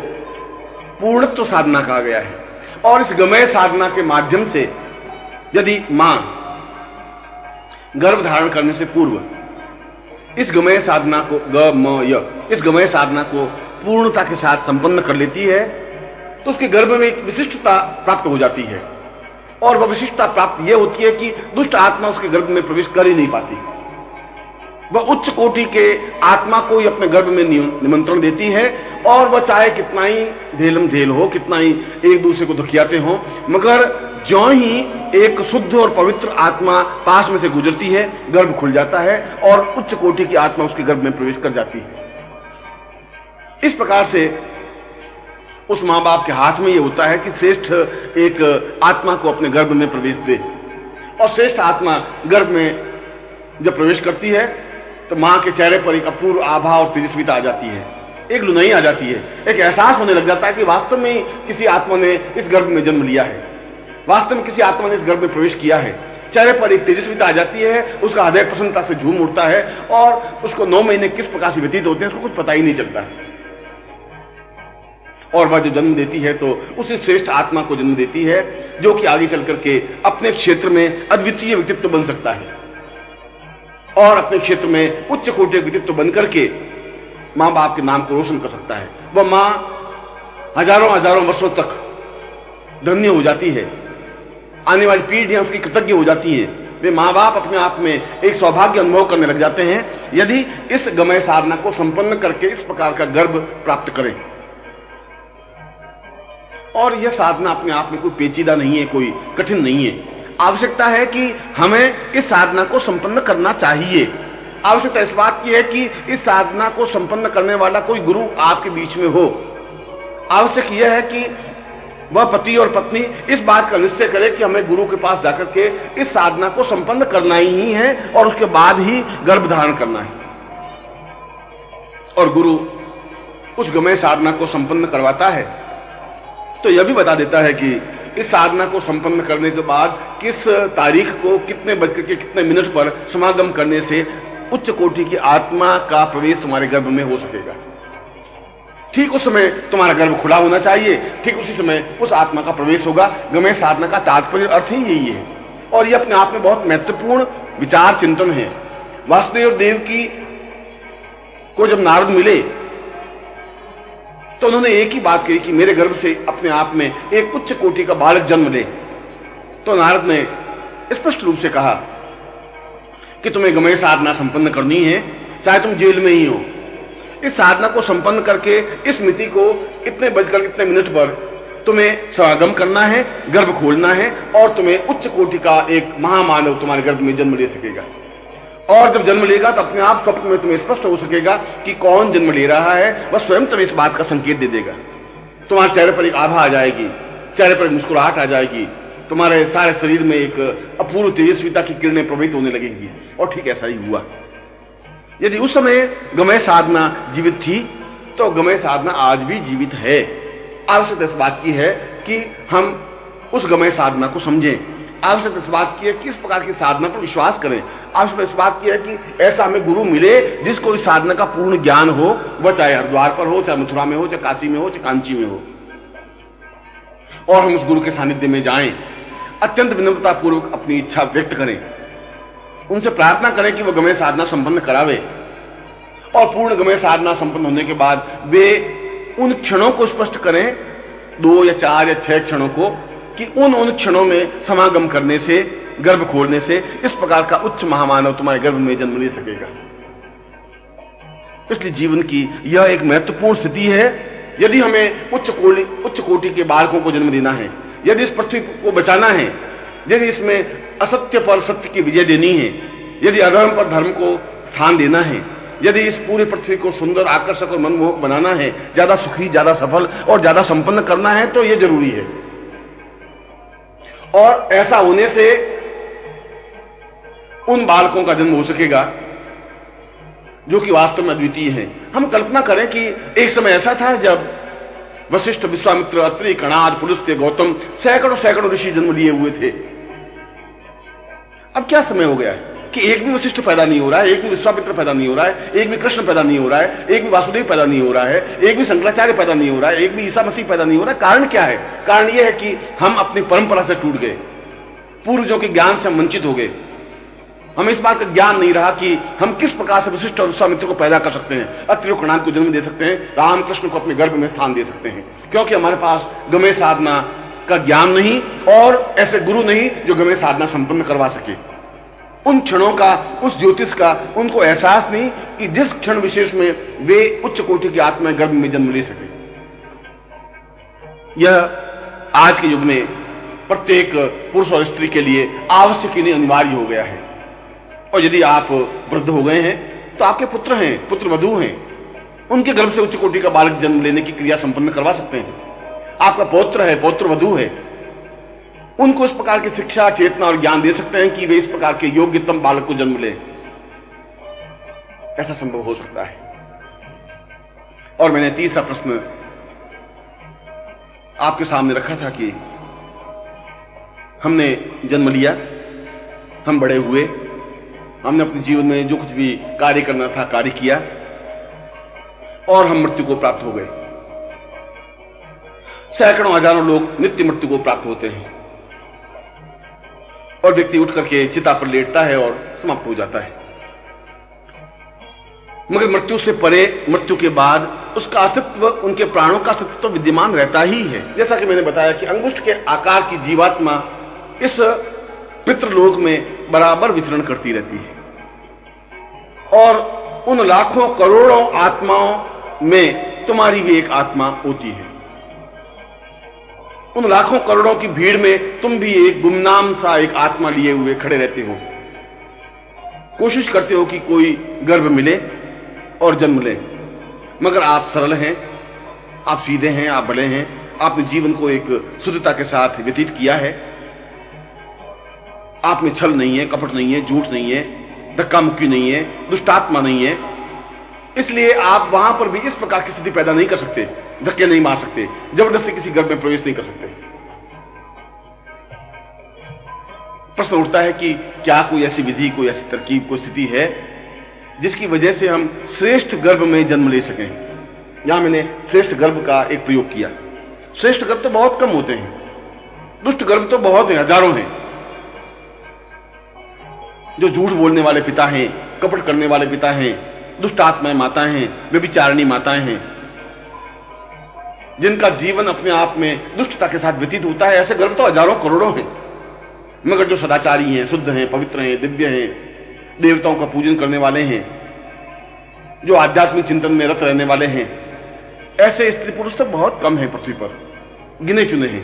पूर्णत्व साधना कहा गया है। और इस गमय साधना के माध्यम से यदि मां गर्भ धारण करने से पूर्व इस गमय साधना को इस गमय साधना को पूर्णता के साथ संपन्न कर लेती है, तो उसके गर्भ में एक विशिष्टता प्राप्त हो जाती है। और वह विशिष्टता प्राप्त यह होती है कि दुष्ट आत्मा उसके गर्भ में प्रवेश कर ही नहीं पाती। वह उच्च कोटि के आत्मा को ही अपने गर्भ में निमंत्रण देती है, और वह चाहे कितना ही ढेलम ढेल हो, कितना ही एक दूसरे को धकियाते हो, मगर ज्यों ही एक शुद्ध और पवित्र आत्मा पास में से गुजरती है, गर्भ खुल जाता है और उच्च कोटि की आत्मा उसके गर्भ में प्रवेश कर जाती है। इस प्रकार से उस मां बाप के हाथ में यह होता है कि श्रेष्ठ एक आत्मा को अपने गर्भ में प्रवेश दे। और श्रेष्ठ आत्मा गर्भ में जब प्रवेश करती है तो मां के चेहरे पर एक अपूर्व आभा और तेजस्विता आ जाती है, एक लुनाई आ जाती है, एक एहसास होने लग जाता है कि वास्तव में किसी आत्मा ने इस गर्भ में जन्म लिया है, वास्तव में किसी आत्मा ने इस गर्भ में प्रवेश किया है। चेहरे पर एक तेजस्विता आ जाती है, उसका हृदय प्रसन्नता से झूम उठता है, और उसको 9 महीने किस प्रकार से व्यतीत होते हैं उसको कुछ पता ही नहीं चलता। और वह जो जन्म देती है तो उसी श्रेष्ठ आत्मा को जन्म देती है, जो कि आगे चल करके अपने क्षेत्र में अद्वितीय व्यक्तित्व बन सकता है और अपने क्षेत्र में उच्च कोटि व्यक्तित्व बनकर के मां बाप के नाम को रोशन कर सकता है। वह मां हजारों वर्षों तक धन्य हो जाती है, आने वाली पीढ़ियां उसकी कृतज्ञ हो जाती हैं। वे मां बाप अपने आप में एक सौभाग्य अनुभव करने लग जाते हैं यदि इस गमय साधना को संपन्न करके इस प्रकार का गर्भ प्राप्त करें। और यह साधना अपने आप में कोई पेचीदा नहीं है, कोई कठिन नहीं है। आवश्यकता है कि हमें इस साधना को संपन्न करना चाहिए। आवश्यकता इस बात की है कि इस साधना को संपन्न करने वाला कोई गुरु आपके बीच में हो। आवश्यक यह है कि वह पति और पत्नी इस बात का निश्चय करे कि हमें गुरु के पास जाकर के इस साधना को संपन्न करना ही है और उसके बाद ही गर्भ धारण करना है। और गुरु उस गमय साधना को संपन्न करवाता है तो यह भी बता देता है कि इस साधना को संपन्न करने के बाद किस तारीख को कितने बजकर के कितने मिनट पर समागम करने से उच्च कोटि की आत्मा का प्रवेश तुम्हारे गर्भ में हो सकेगा। ठीक उस समय तुम्हारा गर्भ खुला होना चाहिए, ठीक उसी समय उस आत्मा का प्रवेश होगा। गमय साधना का तात्पर्य अर्थ ही यही है। और यह अपने आप में बहुत महत्वपूर्ण विचार चिंतन है। वासुदेव देव की को जब नारद मिले तो उन्होंने एक ही बात कही कि मेरे गर्भ से अपने आप में एक उच्च कोटि का बालक जन्म ले। तो नारद ने स्पष्ट रूप से कहा कि तुम्हें गमय साधना संपन्न करनी है, चाहे तुम जेल में ही हो। इस साधना को संपन्न करके इस मिति को इतने बजकर इतने मिनट पर तुम्हें समागम करना है, गर्भ खोलना है, और तुम्हें उच्च कोटि का एक महामानव तुम्हारे गर्भ में जन्म ले सकेगा। और जब जन्म लेगा तो अपने आप स्वप्न में तुम्हें स्पष्ट हो सकेगा कि कौन जन्म ले रहा है। वह स्वयं तुम्हें इस बात का संकेत दे देगा। तुम्हारे चेहरे पर एक आभा आ जाएगी, चेहरे पर एक मुस्कुराहट आ जाएगी, तुम्हारे सारे शरीर में एक अपूर्व तेजस्विता की किरणें प्रभावित होने लगेंगी। और ठीक ऐसा ही हुआ। यदि उस समय गमय साधना जीवित थी तो गमय साधना आज भी जीवित है। आवश्यकता इस बात की है कि हम उस गमय साधना को समझें। आवश्यकता इस बात की है कि इस प्रकार की साधना पर विश्वास करें। आवश्यकता इस बात की है कि ऐसा हमें गुरु मिले जिसको इस साधना का पूर्ण ज्ञान हो, वह चाहे हरिद्वार पर हो, चाहे मथुरा में हो, चाहे काशी में हो, चाहे कांची में हो। और हम उस गुरु के सानिध्य में जाएं, अत्यंत विनम्रता पूर्वक अपनी इच्छा व्यक्त करें, उनसे प्रार्थना करें कि वो गमय साधना संपन्न करावे, और पूर्ण गमय साधना संपन्न होने के बाद वे उन क्षणों को स्पष्ट करें, 2 या 4 या 6 क्षणों को, कि उन क्षणों में समागम करने से, गर्भ खोलने से इस प्रकार का उच्च महामानव तुम्हारे गर्भ में जन्म ले सकेगा। इसलिए जीवन की यह एक महत्वपूर्ण स्थिति है। यदि हमें उच्च कोटि के बालकों को जन्म देना है, यदि इस पृथ्वी को बचाना है, यदि इसमें असत्य पर सत्य की विजय देनी है, यदि अधर्म पर धर्म को स्थान देना है, यदि इस पूरी पृथ्वी को सुंदर, आकर्षक और मनमोहक बनाना है, ज्यादा सुखी, ज्यादा सफल और ज्यादा संपन्न करना है, तो यह जरूरी है। और ऐसा होने से उन बालकों का जन्म हो सकेगा जो कि वास्तव में अद्वितीय हैं। हम कल्पना करें कि एक समय ऐसा था जब वशिष्ठ, विश्वामित्र, अत्रि, कणाद, पुलस्त्य, गौतम, सैकड़ों ऋषि जन्म लिए हुए थे। अब क्या समय हो गया है कि एक भी वशिष्ठ पैदा नहीं हो रहा है, एक भी विश्वामित्र पैदा नहीं हो रहा है, एक भी कृष्ण पैदा नहीं हो रहा है, एक भी वासुदेव पैदा नहीं हो रहा है, एक भी शंकराचार्य पैदा नहीं हो रहा है, एक भी ईसा मसीह पैदा नहीं हो रहा है। कारण क्या है? कारण यह है कि हम अपनी परंपरा से टूट गए, पूर्वजों के ज्ञान से हम वंचित हो गए। हमें इस बात का ज्ञान नहीं रहा कि हम किस प्रकार से वशिष्ठ और विश्वामित्र को पैदा कर सकते हैं, अत्रि और कणाद को जन्म दे सकते हैं, रामकृष्ण को अपने गर्भ में स्थान दे सकते हैं, क्योंकि हमारे पास गमय साधना का ज्ञान नहीं और ऐसे गुरु नहीं जो गमय साधना संपन्न करवा सके। उन क्षणों का, उस ज्योतिष का उनको एहसास नहीं कि जिस क्षण विशेष में वे उच्च कोटि की आत्मा गर्भ में जन्म ले सके। यह आज के युग में प्रत्येक पुरुष और स्त्री के लिए आवश्यक नहीं, अनिवार्य हो गया है। और यदि आप वृद्ध हो गए हैं तो आपके पुत्र हैं, पुत्र वधू हैं, उनके गर्भ से उच्च कोटि का बालक जन्म लेने की क्रिया संपन्न करवा सकते हैं। आपका पौत्र है, पौत्र वधू है, उनको इस प्रकार की शिक्षा, चेतना और ज्ञान दे सकते हैं कि वे इस प्रकार के योग्यतम बालक को जन्म ले। ऐसा संभव हो सकता है। और मैंने तीसरा प्रश्न आपके सामने रखा था कि हमने जन्म लिया, हम बड़े हुए, हमने अपने जीवन में जो कुछ भी कार्य करना था कार्य किया, और हम मृत्यु को प्राप्त हो गए। सैकड़ों हजारों लोग नित्य मृत्यु को प्राप्त होते हैं और व्यक्ति उठ करके चिता पर लेटता है और समाप्त हो जाता है। मगर मृत्यु से परे, मृत्यु के बाद उसका अस्तित्व, उनके प्राणों का अस्तित्व तो विद्यमान रहता ही है। जैसा कि मैंने बताया कि अंगुष्ठ के आकार की जीवात्मा इस पितृलोक में बराबर विचरण करती रहती है, और उन लाखों करोड़ों आत्माओं में तुम्हारी भी एक आत्मा होती है। उन लाखों करोड़ों की भीड़ में तुम भी एक गुमनाम सा एक आत्मा लिए हुए खड़े रहते हो, कोशिश करते हो कि कोई गर्भ मिले और जन्म ले। मगर आप सरल हैं, आप सीधे हैं, आप बड़े हैं, आपने जीवन को एक शुद्धता के साथ व्यतीत किया है। आप में छल नहीं है, कपट नहीं है, झूठ नहीं है, धक्का मुक्की नहीं है, दुष्टात्मा नहीं है। इसलिए आप वहां पर भी इस प्रकार की स्थिति पैदा नहीं कर सकते, धक्के नहीं मार सकते, जबरदस्ती किसी गर्भ में प्रवेश नहीं कर सकते। प्रश्न उठता है कि क्या कोई ऐसी विधि, कोई ऐसी तरकीब, कोई स्थिति है जिसकी वजह से हम श्रेष्ठ गर्भ में जन्म ले सकें? यहां मैंने श्रेष्ठ गर्भ का एक प्रयोग किया। श्रेष्ठ गर्भ तो बहुत कम होते हैं, दुष्ट गर्भ तो बहुत हैं, हजारों हैं। जो झूठ बोलने वाले पिता हैं, कपट करने वाले पिता हैं, दुष्ट आत्माएं माताएं हैं, व्यभिचारिणी माताएं हैं, जिनका जीवन अपने आप में दुष्टता के साथ व्यतीत होता है, ऐसे गर्भ तो हजारों करोड़ों हैं। मगर जो सदाचारी हैं, शुद्ध हैं, पवित्र हैं, दिव्य हैं, देवताओं का पूजन करने वाले हैं, जो आध्यात्मिक चिंतन में रत रहने वाले हैं, ऐसे स्त्री पुरुष तो बहुत कम हैं पृथ्वी पर, गिने चुने हैं।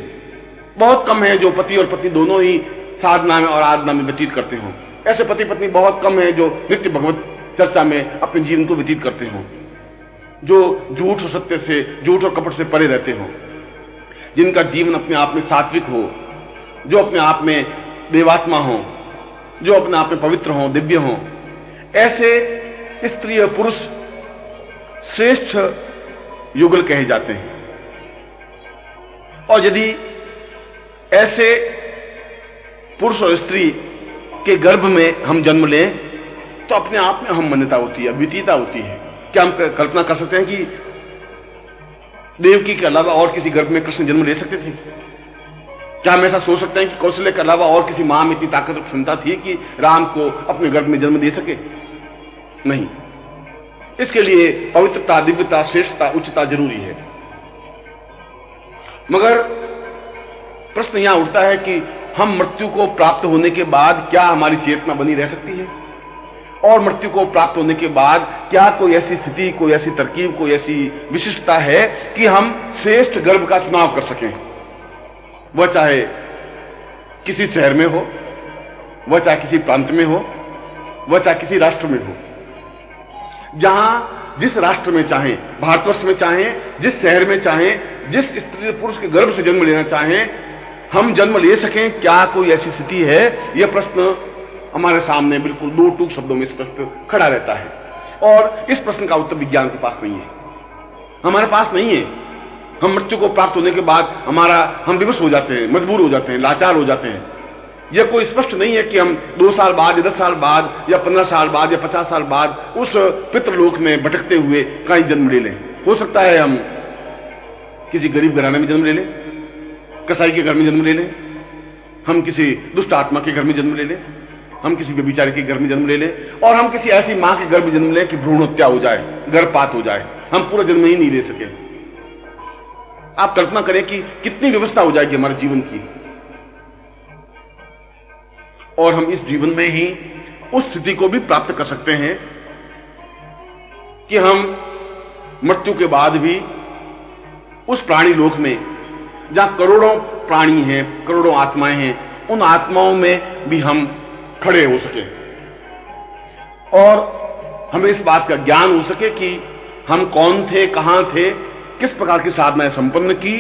बहुत कम है जो पति और पत्नी दोनों ही साधना में और आराधना में व्यतीत करते हों। ऐसे पति पत्नी बहुत कम है जो नित्य भगवत चर्चा में अपने जीवन को व्यतीत करते हों, जो झूठ और सत्य से, झूठ और कपट से परे रहते हों, जिनका जीवन अपने आप में सात्विक हो, जो अपने आप में देवात्मा हो, जो अपने आप में पवित्र हो, दिव्य हो। ऐसे स्त्री और पुरुष श्रेष्ठ युगल कहे जाते हैं। और यदि ऐसे पुरुष और स्त्री के गर्भ में हम जन्म लें तो अपने आप में हम मान्यता होती है, अद्वितीयता होती है। क्या हम कल्पना कर सकते हैं कि देवकी के अलावा और किसी गर्भ में कृष्ण जन्म ले सकते थे? क्या हम ऐसा सोच सकते हैं कि कौशल्य के अलावा और किसी मां में इतनी ताकत और क्षमता थी कि राम को अपने गर्भ में जन्म दे सके? नहीं। इसके लिए पवित्रता, दिव्यता, श्रेष्ठता, उच्चता जरूरी है। मगर प्रश्न यहां उठता है कि हम मृत्यु को प्राप्त होने के बाद क्या हमारी चेतना बनी रह सकती है? और मृत्यु को प्राप्त होने के बाद क्या कोई ऐसी स्थिति, कोई ऐसी तरकीब, कोई ऐसी विशिष्टता है कि हम श्रेष्ठ गर्भ का चुनाव कर सकें? वह चाहे किसी शहर में हो, वह चाहे किसी प्रांत में हो, वह चाहे किसी राष्ट्र में हो। जहां जिस राष्ट्र में चाहें, भारतवर्ष में चाहें, जिस शहर में चाहें, जिस स्त्री पुरुष के गर्भ से जन्म लेना चाहें, हम जन्म ले सकें, क्या कोई ऐसी स्थिति है? यह प्रश्न हमारे सामने बिल्कुल दो टूक शब्दों में स्पष्ट खड़ा रहता है। और इस प्रश्न का उत्तर विज्ञान के पास नहीं है, हमारे पास नहीं है। हम मृत्यु को प्राप्त होने के बाद हम विवश हो जाते हैं, मजबूर हो जाते हैं, लाचार हो जाते हैं। यह कोई स्पष्ट नहीं है कि हम 2 साल बाद या 10 साल बाद या 15 साल बाद या 50 साल बाद उस पितृलोक में भटकते हुए कहीं जन्म ले लें। हो सकता है हम किसी गरीब घराने में जन्म ले लें, कसाई के घर में जन्म ले लें, हम किसी दुष्ट आत्मा के घर में जन्म ले लें, हम किसी व्यभिचारी के घर में जन्म ले लें, और हम किसी ऐसी मां के घर में जन्म लें कि भ्रूण हत्या हो जाए, गर्भपात हो जाए, हम पूरा जन्म ही नहीं ले सके। आप कल्पना करें कि कितनी व्यवस्था हो जाएगी हमारे जीवन की, और हम इस जीवन में ही उस स्थिति को भी प्राप्त कर सकते हैं कि हम मृत्यु के बाद भी उस प्राणी लोक में, जहां करोड़ों प्राणी हैं, करोड़ों आत्माएं हैं, उन आत्माओं में भी हम खड़े हो सके और हमें इस बात का ज्ञान हो सके कि हम कौन थे, कहां थे, किस प्रकार की साधनाएं संपन्न की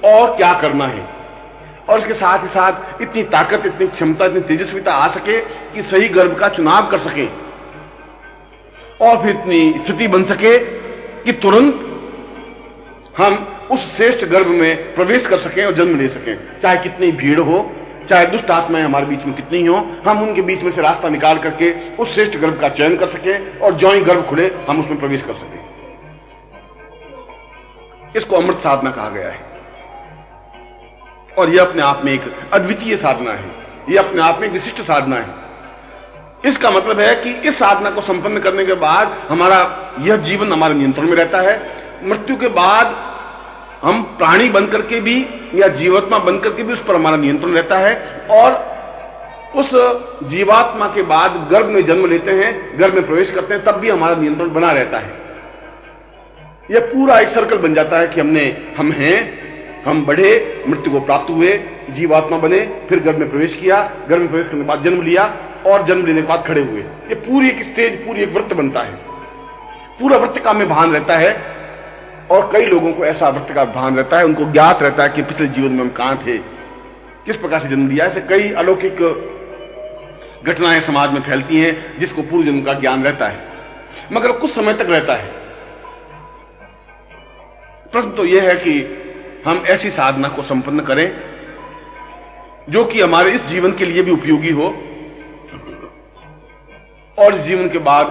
और क्या करना है। और इसके साथ ही साथ इतनी ताकत, इतनी क्षमता, इतनी तेजस्विता आ सके कि सही गर्भ का चुनाव कर सके, और फिर इतनी स्थिति बन सके कि तुरंत हम उस श्रेष्ठ गर्भ में प्रवेश कर सकें और जन्म ले सकें। चाहे कितनी भीड़ हो, चाहे दुष्ट आत्माएं हमारे बीच में कितनी हो, हम उनके बीच में से रास्ता निकाल करके उस श्रेष्ठ गर्भ का चयन कर सकें, और जो ही गर्भ खुले हम उसमें प्रवेश कर सकें। इसको अमृत साधना कहा गया है, और यह अपने आप में एक अद्वितीय साधना है, यह अपने आप में एक विशिष्ट साधना है। इसका मतलब है कि इस साधना को संपन्न करने के बाद हमारा यह जीवन हमारे नियंत्रण में रहता है। मृत्यु के बाद हम प्राणी बनकर के भी या जीवात्मा बनकर के भी उस पर हमारा नियंत्रण रहता है, और उस जीवात्मा के बाद गर्भ में जन्म लेते हैं, गर्भ में प्रवेश करते हैं, तब भी हमारा नियंत्रण बना रहता है। यह पूरा एक सर्कल बन जाता है कि हम बढ़े, मृत्यु को प्राप्त हुए, जीवात्मा बने, फिर गर्भ में प्रवेश किया, गर्भ में प्रवेश करने के बाद जन्म लिया, और जन्म लेने के बाद खड़े हुए। ये पूरी एक स्टेज, पूरी एक वृत्त बनता है, पूरा वृत्त का में भान रहता है। और कई लोगों को ऐसा वृत्त का भान रहता है, उनको ज्ञात रहता है कि पिछले जीवन में हम कहां थे, किस प्रकार से जन्म लिया। ऐसे कई अलौकिक घटनाएं समाज में फैलती हैं जिसको पूर्व जन्म का ज्ञान रहता है, मगर कुछ समय तक रहता है। प्रश्न तो यह है कि हम ऐसी साधना को संपन्न करें जो कि हमारे इस जीवन के लिए भी उपयोगी हो, और इस जीवन के बाद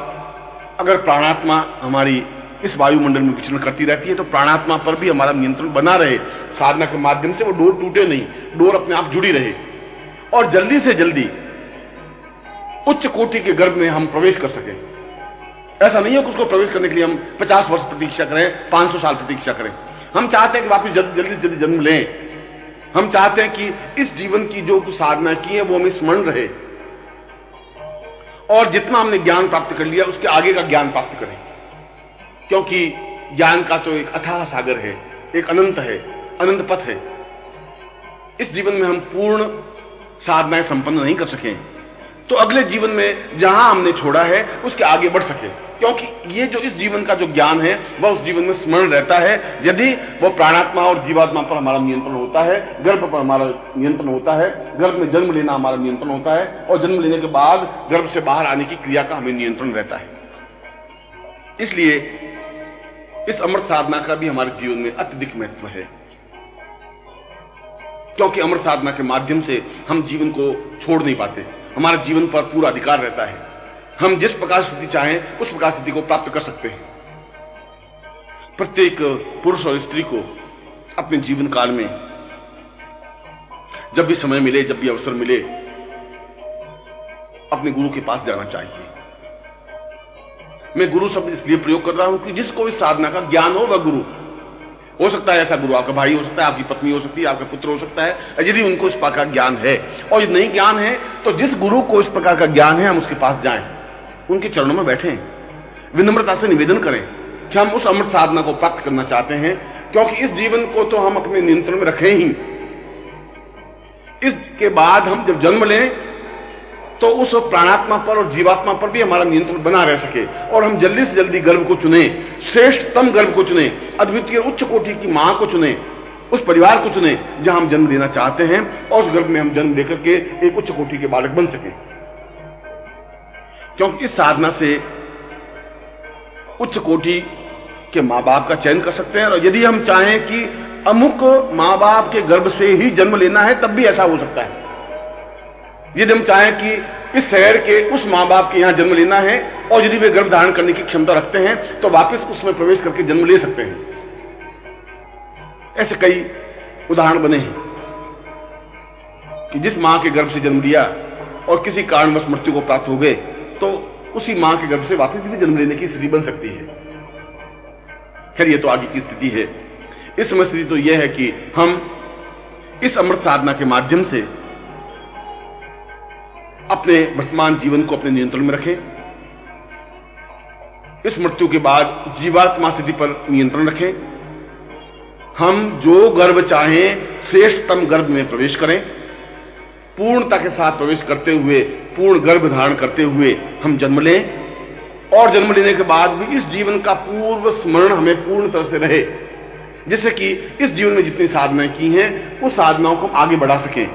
अगर प्राणात्मा हमारी इस वायुमंडल में विचरण करती रहती है तो प्राणात्मा पर भी हमारा नियंत्रण बना रहे। साधना के माध्यम से वो डोर टूटे नहीं, डोर अपने आप जुड़ी रहे, और जल्दी से जल्दी उच्च कोटि के गर्भ में हम प्रवेश कर सकें। ऐसा नहीं है कि उसको प्रवेश करने के लिए हम 50 वर्ष प्रतीक्षा करें, 500 साल प्रतीक्षा करें। हम चाहते हैं कि वापिस जल्दी से जल्दी जन्म लें। हम चाहते हैं कि इस जीवन की जो कुछ साधना की है वो हमें स्मरण रहे, और जितना हमने ज्ञान प्राप्त कर लिया उसके आगे का ज्ञान प्राप्त करें, क्योंकि ज्ञान का तो एक अथाह सागर है, एक अनंत है, अनंत पथ है। इस जीवन में हम पूर्ण साधनाएं संपन्न नहीं कर सके तो अगले जीवन में जहां हमने छोड़ा है उसके आगे बढ़ सके, क्योंकि ये जो इस जीवन का जो ज्ञान है वह उस जीवन में स्मरण रहता है। यदि वो प्राणात्मा और जीवात्मा पर हमारा नियंत्रण होता है, गर्भ पर हमारा नियंत्रण होता है, गर्भ में जन्म लेना हमारा नियंत्रण होता है, और जन्म लेने के बाद गर्भ से बाहर आने की क्रिया का हमें नियंत्रण रहता है। इसलिए इस अमृत साधना का भी हमारे जीवन में अत्यधिक महत्व है, क्योंकि अमृत साधना के माध्यम से हम जीवन को छोड़ नहीं पाते, हमारे जीवन पर पूरा अधिकार रहता है। हम जिस प्रकार स्थिति चाहें उस प्रकार स्थिति को प्राप्त कर सकते हैं। प्रत्येक पुरुष और स्त्री को अपने जीवन काल में जब भी समय मिले, जब भी अवसर मिले, अपने गुरु के पास जाना चाहिए। मैं गुरु शब्द इसलिए प्रयोग कर रहा हूं कि जिसको इस साधना का ज्ञान हो वह गुरु हो सकता है। ऐसा गुरु आपका भाई हो सकता है, आपकी पत्नी हो सकती है, आपका पुत्र हो सकता है, यदि उनको इस प्रकार का ज्ञान है। और यदि नहीं ज्ञान है तो जिस गुरु को इस प्रकार का ज्ञान है हम उसके पास जाएं, उनके चरणों में बैठें, विनम्रता से निवेदन करें कि हम उस अमृत साधना को प्राप्त करना चाहते हैं, क्योंकि इस जीवन को तो हम अपने नियंत्रण में रखें ही। इसके बाद हम जब जन्म लें तो उस प्राणात्मा पर और जीवात्मा पर भी हमारा नियंत्रण बना रह सके और हम जल्दी से जल्दी गर्भ को चुने, श्रेष्ठतम गर्भ को चुने, अद्वितीय उच्च कोटि की मां को चुने, उस परिवार को चुने जहां हम जन्म लेना चाहते हैं और उस गर्भ में हम जन्म लेकर के एक उच्च कोटि के बालक बन सके। क्योंकि इस साधना से उच्च कोटि के मां बाप का चयन कर सकते हैं। और यदि हम चाहें कि अमुक मां बाप के गर्भ से ही जन्म लेना है तब भी ऐसा हो सकता है। यदि हम चाहें कि इस शहर के उस मां बाप के यहां जन्म लेना है और यदि वे गर्भ धारण करने की क्षमता रखते हैं तो वापस उसमें प्रवेश करके जन्म ले सकते हैं। ऐसे कई उदाहरण बने हैं कि जिस मां के गर्भ से जन्म लिया और किसी कारणवश मृत्यु को प्राप्त हो गए तो उसी मां के गर्भ से वापस भी जन्म लेने की स्थिति बन सकती है। खैर ये तो आगे की स्थिति है। इस समय स्थिति तो यह है कि हम इस अमृत साधना के माध्यम से अपने वर्तमान जीवन को अपने नियंत्रण में रखें, इस मृत्यु के बाद जीवात्मा स्थिति पर नियंत्रण रखें, हम जो गर्भ चाहें श्रेष्ठतम गर्भ में प्रवेश करें, पूर्णता के साथ प्रवेश करते हुए पूर्ण गर्भ धारण करते हुए हम जन्म लें और जन्म लेने के बाद भी इस जीवन का पूर्व स्मरण हमें पूर्ण तरह से रहे, जिससे कि इस जीवन में जितनी साधनाएं की हैं उस साधनाओं को हम आगे बढ़ा सकें।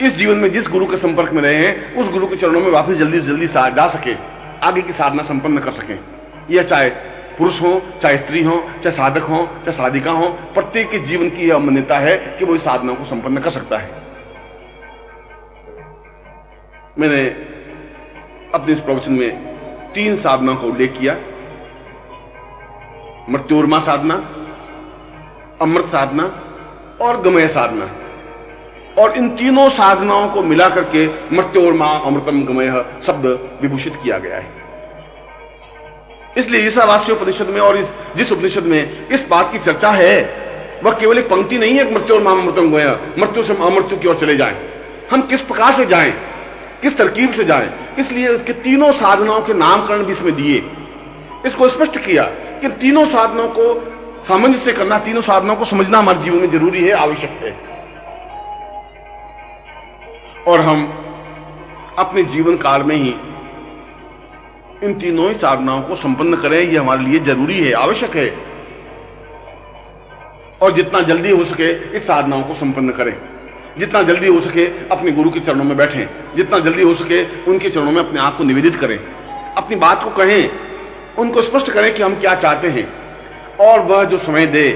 इस जीवन में जिस गुरु के संपर्क में रहे हैं उस गुरु के चरणों में वापस जल्दी से जल्दी जा सके, आगे की साधना संपन्न कर सकें। यह चाहे पुरुष हो, चाहे स्त्री हो, चाहे साधक हो, चाहे साधिका हो, प्रत्येक के जीवन की यह मान्यता है कि वो इस साधना को संपन्न कर सकता है। मैंने अपने इस प्रवचन में 3 साधना का उल्लेख किया: मृत्योर्मा साधना, अमृत साधना और गमय साधना। और इन तीनों साधनाओं को मिलाकर के मृत्योर्मा अमृतम गमय शब्द विभूषित किया गया है। इसलिए ईशावास्य उपनिषद में और जिस उपनिषद में इस बात की चर्चा है वह केवल एक पंक्ति नहीं है, मृत्योर्मा अमृतम गमय, मृत्यु से अमृत्यु की ओर चले जाएं। हम किस प्रकार से जाएं, किस तरकीब से जाएं, इसलिए इसके तीनों साधनाओं के नामकरण भी इसमें दिए। इसको स्पष्ट किया कि तीनों साधनों को सामंजस्य करना, तीनों साधनों को समझना हमारे जीवन में जरूरी है, आवश्यक है। और हम अपने जीवन काल में ही इन तीनों ही साधनाओं को संपन्न करें, यह हमारे लिए जरूरी है, आवश्यक है। और जितना जल्दी हो सके इस साधनाओं को संपन्न करें, जितना जल्दी हो सके अपने गुरु के चरणों में बैठें, जितना जल्दी हो सके उनके चरणों में अपने आप को निवेदित करें, अपनी बात को कहें, उनको स्पष्ट करें कि हम क्या चाहते हैं और वह जो समय दे,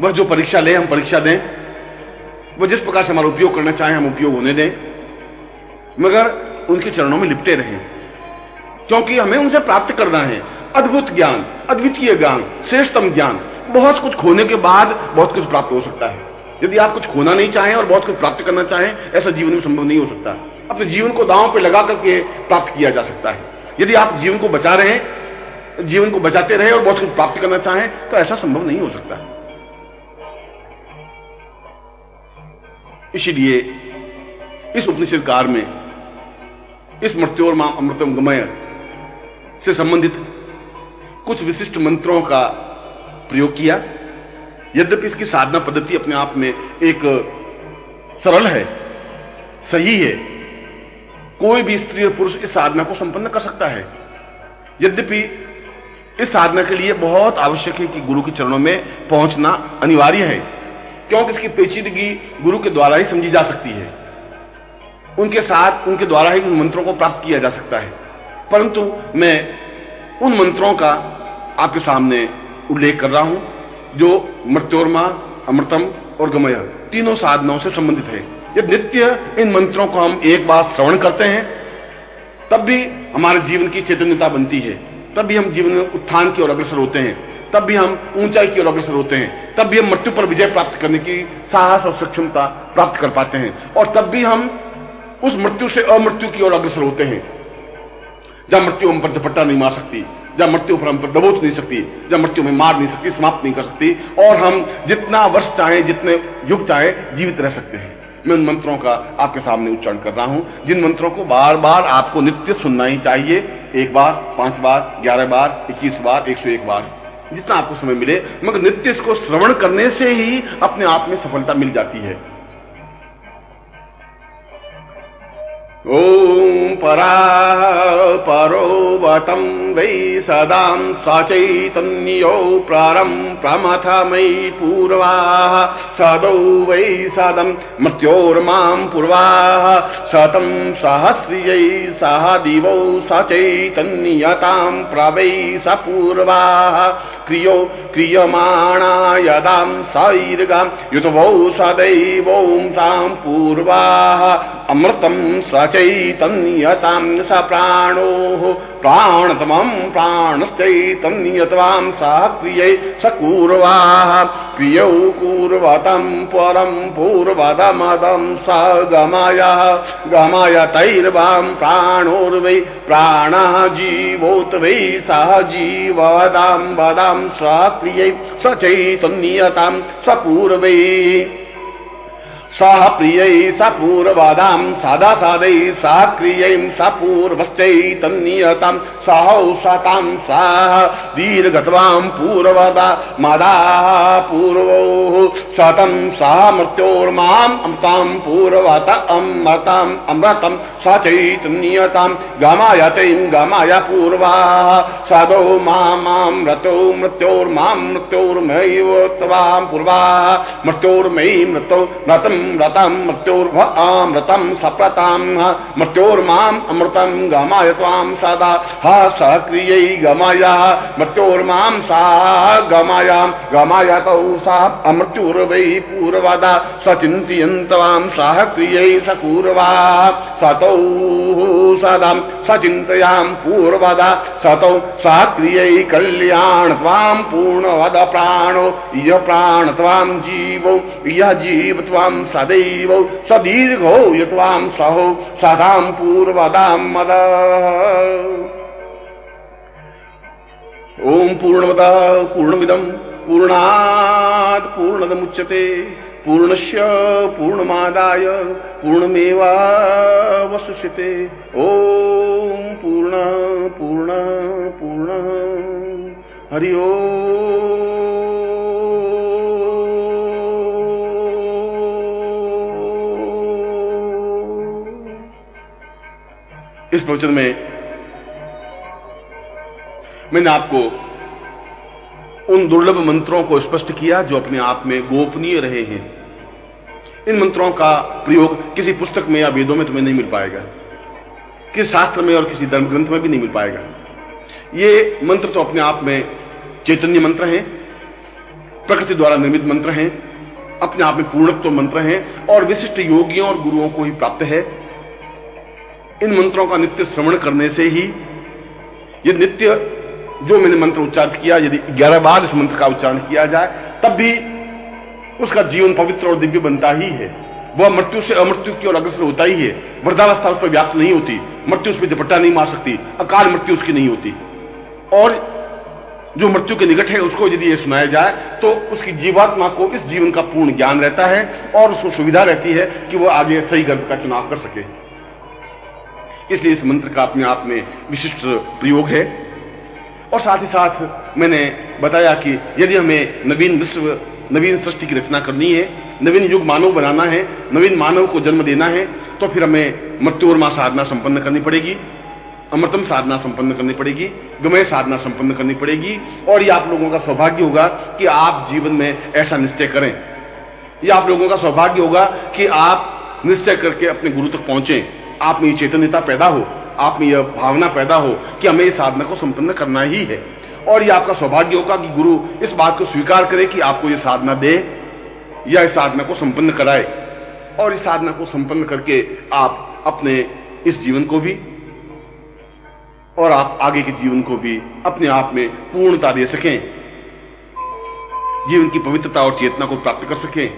वह जो परीक्षा ले हम परीक्षा दें, वह जिस प्रकार से हमारा उपयोग करना चाहे हम उपयोग होने दें, मगर उनके चरणों में लिपटे रहें, क्योंकि हमें उनसे प्राप्त करना है अद्भुत ज्ञान, अद्वितीय ज्ञान, श्रेष्ठतम ज्ञान। बहुत कुछ खोने के बाद बहुत कुछ प्राप्त हो सकता है। यदि आप कुछ खोना नहीं चाहें और बहुत कुछ प्राप्त करना चाहें, ऐसा जीवन में संभव नहीं हो सकता। अपने जीवन को दांव पे लगा करके प्राप्त किया जा सकता है। यदि आप जीवन को बचा रहे हैं, जीवन को बचाते रहे और बहुत कुछ प्राप्त करना चाहें तो ऐसा संभव नहीं हो सकता। इसीलिए इस उपनिषद काल में इस मृत्योर्मा अमृतम गमय से संबंधित कुछ विशिष्ट मंत्रों का प्रयोग किया। यद्यपि इसकी साधना पद्धति अपने आप में एक सरल है, सही है, कोई भी स्त्री और पुरुष इस साधना को संपन्न कर सकता है। यद्यपि इस साधना के लिए बहुत आवश्यक है कि गुरु के चरणों में पहुंचना अनिवार्य है, क्योंकि इसकी पेचीदगी गुरु के द्वारा ही समझी जा सकती है, उनके साथ उनके द्वारा ही उन मंत्रों को प्राप्त किया जा सकता है। परंतु मैं उन मंत्रों का आपके सामने उल्लेख कर रहा हूं जो मृत्योर्मा, अमृतम और गमय तीनों साधनाओं से संबंधित है। जब नित्य इन मंत्रों को हम एक बार श्रवण करते हैं तब भी हमारे जीवन की चैतन्यता बनती है, तब भी हम जीवन में उत्थान की ओर अग्रसर होते हैं, तब भी हम ऊंचाई की ओर अग्रसर होते हैं, तब भी हम मृत्यु पर विजय प्राप्त करने की साहस और सक्षमता प्राप्त कर पाते हैं, और तब भी हम उस मृत्यु से अमृत्यु की ओर अग्रसर होते हैं, जहां मृत्यु हम पर झपट्टा नहीं मार सकती, जहां मृत्यु पर हम पर दबोच नहीं सकती, जहां मृत्यु में मार नहीं सकती, समाप्त नहीं कर सकती, और हम जितना वर्ष चाहे, जितने युग चाहे जीवित रह सकते हैं। मैं उन मंत्रों का आपके सामने उच्चारण कर रहा हूं, जिन मंत्रों को बार बार आपको नित्य सुनना ही चाहिए। 1 बार, 5 बार, 11 बार, 21 बार, 101 बार, जितना आपको समय मिले, मगर नित्य इसको श्रवण करने से ही अपने आप में सफलता मिल जाती है। ओम परो वटं वै सदां सचैतन्यो प्रमथमयि पूर्वाः सदौ वै सदं मृत्योर्मां पूर्वाः शतं सहस्रियै सह दिवौ सचैतन्यतां प्रवै स पूर्वाः क्रियमाणा यदां सैर्गां युतवौ सदैवों सां पूर्वाः अमृतं सचैतन्यतां स प्राणोः प्राणतमं प्राणश्चैतन्यतां सह क्रियै स पूर्वाः क्रियौ पूर्वतं परं पूर्वदमदं स गमयतैर्वां प्राणोर्वै प्राणः जीवोत वै सह जीवदां वदां सह क्रियै स चैतन्यतां स पूर्वै सह प्रियै स पूर्वदां सदा सदै सह क्रियै स पूर्वश्चैतन्यतां सहौषतां सह दीर्घत्वां पूर्वदा मदाः पूर्वोः शतं सह मृत्योर्माम् अमृतां पूर्वत अमृतं स चैतन्यतां गमयतैं गमय पूर्वाः सदो मामृतो मृत्योर्मां मृत्योर्मैव त्वां पूर्वाः मृत्योर्मयि मृतो रतं मृत्योर्मृतं सप्रतां मृत्योर्माम् अमृतं गमय त्वां सदा सक्रियै गमय मृत्योर्मां सा गमयतौ सा अमृत्युर्वै पूर्वदा सचिन्तयन्त्वां सह क्रियै स पूर्वाः सतौ सदा सचिन्तयां पूर्वदा सतौ सह क्रियै कल्याण त्वां पूर्णवद प्राणो इह प्राण त्वां जीवो इह जीव त्वां सदैव सदीर्घो यत्वां सहो सदां पूर्वदां मद। ओम पूर्णमदः पूर्णमिदं पूर्णात् पूर्णमुदच्यते पूर्णस्य पूर्णमादाय पूर्णमेवावशिष्यते। ओम पूर्ण पूर्ण पूर्ण हरि ओम। इस प्रवचन में मैंने आपको उन दुर्लभ मंत्रों को स्पष्ट किया जो अपने आप में गोपनीय रहे हैं। इन मंत्रों का प्रयोग किसी पुस्तक में या वेदों में तुम्हें नहीं मिल पाएगा, किसी शास्त्र में और किसी धर्म ग्रंथ में भी नहीं मिल पाएगा। ये मंत्र तो अपने आप में चैतन्य मंत्र हैं, प्रकृति द्वारा निर्मित मंत्र हैं, अपने आप में पूर्णत्व मंत्र हैं और विशिष्ट योगियों और गुरुओं को ही प्राप्त है। इन मंत्रों का नित्य श्रवण करने से ही, ये नित्य जो मैंने मंत्र उच्चारित किया, यदि 11 बार इस मंत्र का उच्चारण किया जाए तब भी उसका जीवन पवित्र और दिव्य बनता ही है। वह मृत्यु से अमृत्यु की ओर अग्रसर होता ही है। वृद्धावस्था उस पर व्याप्त नहीं होती, मृत्यु उस पर झपट्टा नहीं मार सकती, अकाल मृत्यु उसकी नहीं होती। और जो मृत्यु के निकट है उसको यदि ये सुनाया जाए तो उसकी जीवात्मा को इस जीवन का पूर्ण ज्ञान रहता है और उसको सुविधा रहती है कि वह आगे सही गर्भ का चुनाव कर सके। इसलिए इस मंत्र का अपने आप में विशिष्ट प्रयोग है। और साथ ही साथ मैंने बताया कि यदि हमें नवीन विश्व, नवीन सृष्टि की रचना करनी है, नवीन युग मानव बनाना है, नवीन मानव को जन्म देना है, तो फिर हमें मृत्योर्मा साधना संपन्न करनी पड़ेगी, अमृतम साधना संपन्न करनी पड़ेगी, गमय साधना संपन्न करनी पड़ेगी। और ये आप लोगों का सौभाग्य होगा कि आप जीवन में ऐसा निश्चय करें। ये आप लोगों का सौभाग्य होगा कि आप निश्चय करके अपने गुरु तक पहुंचे, आप में चैतन्यता पैदा हो, आप में यह भावना पैदा हो कि हमें इस साधना को संपन्न करना ही है। और यह आपका सौभाग्य होगा कि गुरु इस बात को स्वीकार करे कि आपको यह साधना दे या इस साधना को संपन्न कराए, और इस साधना को संपन्न करके आप अपने इस जीवन को भी और आप आगे के जीवन को भी अपने आप में पूर्णता दे सकें। जीवन की पवित्रता और चेतना को प्राप्त कर सकें।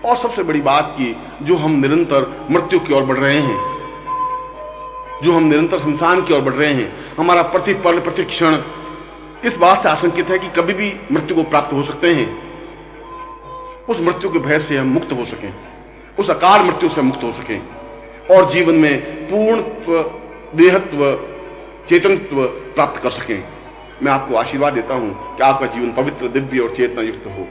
और सबसे बड़ी बात की, जो हम निरंतर मृत्यु की ओर बढ़ रहे हैं, जो हम निरंतर शमशान की ओर बढ़ रहे हैं, हमारा प्रति पल प्रति क्षण इस बात से आशंकित है कि कभी भी मृत्यु को प्राप्त हो सकते हैं। उस मृत्यु के भय से हम मुक्त हो सकें, उस अकाल मृत्यु से मुक्त हो सकें और जीवन में पूर्णत्व, देहत्व, चेतनत्व प्राप्त कर सकें। मैं आपको आशीर्वाद देता हूं कि आपका जीवन पवित्र, दिव्य और चेतना युक्त हो।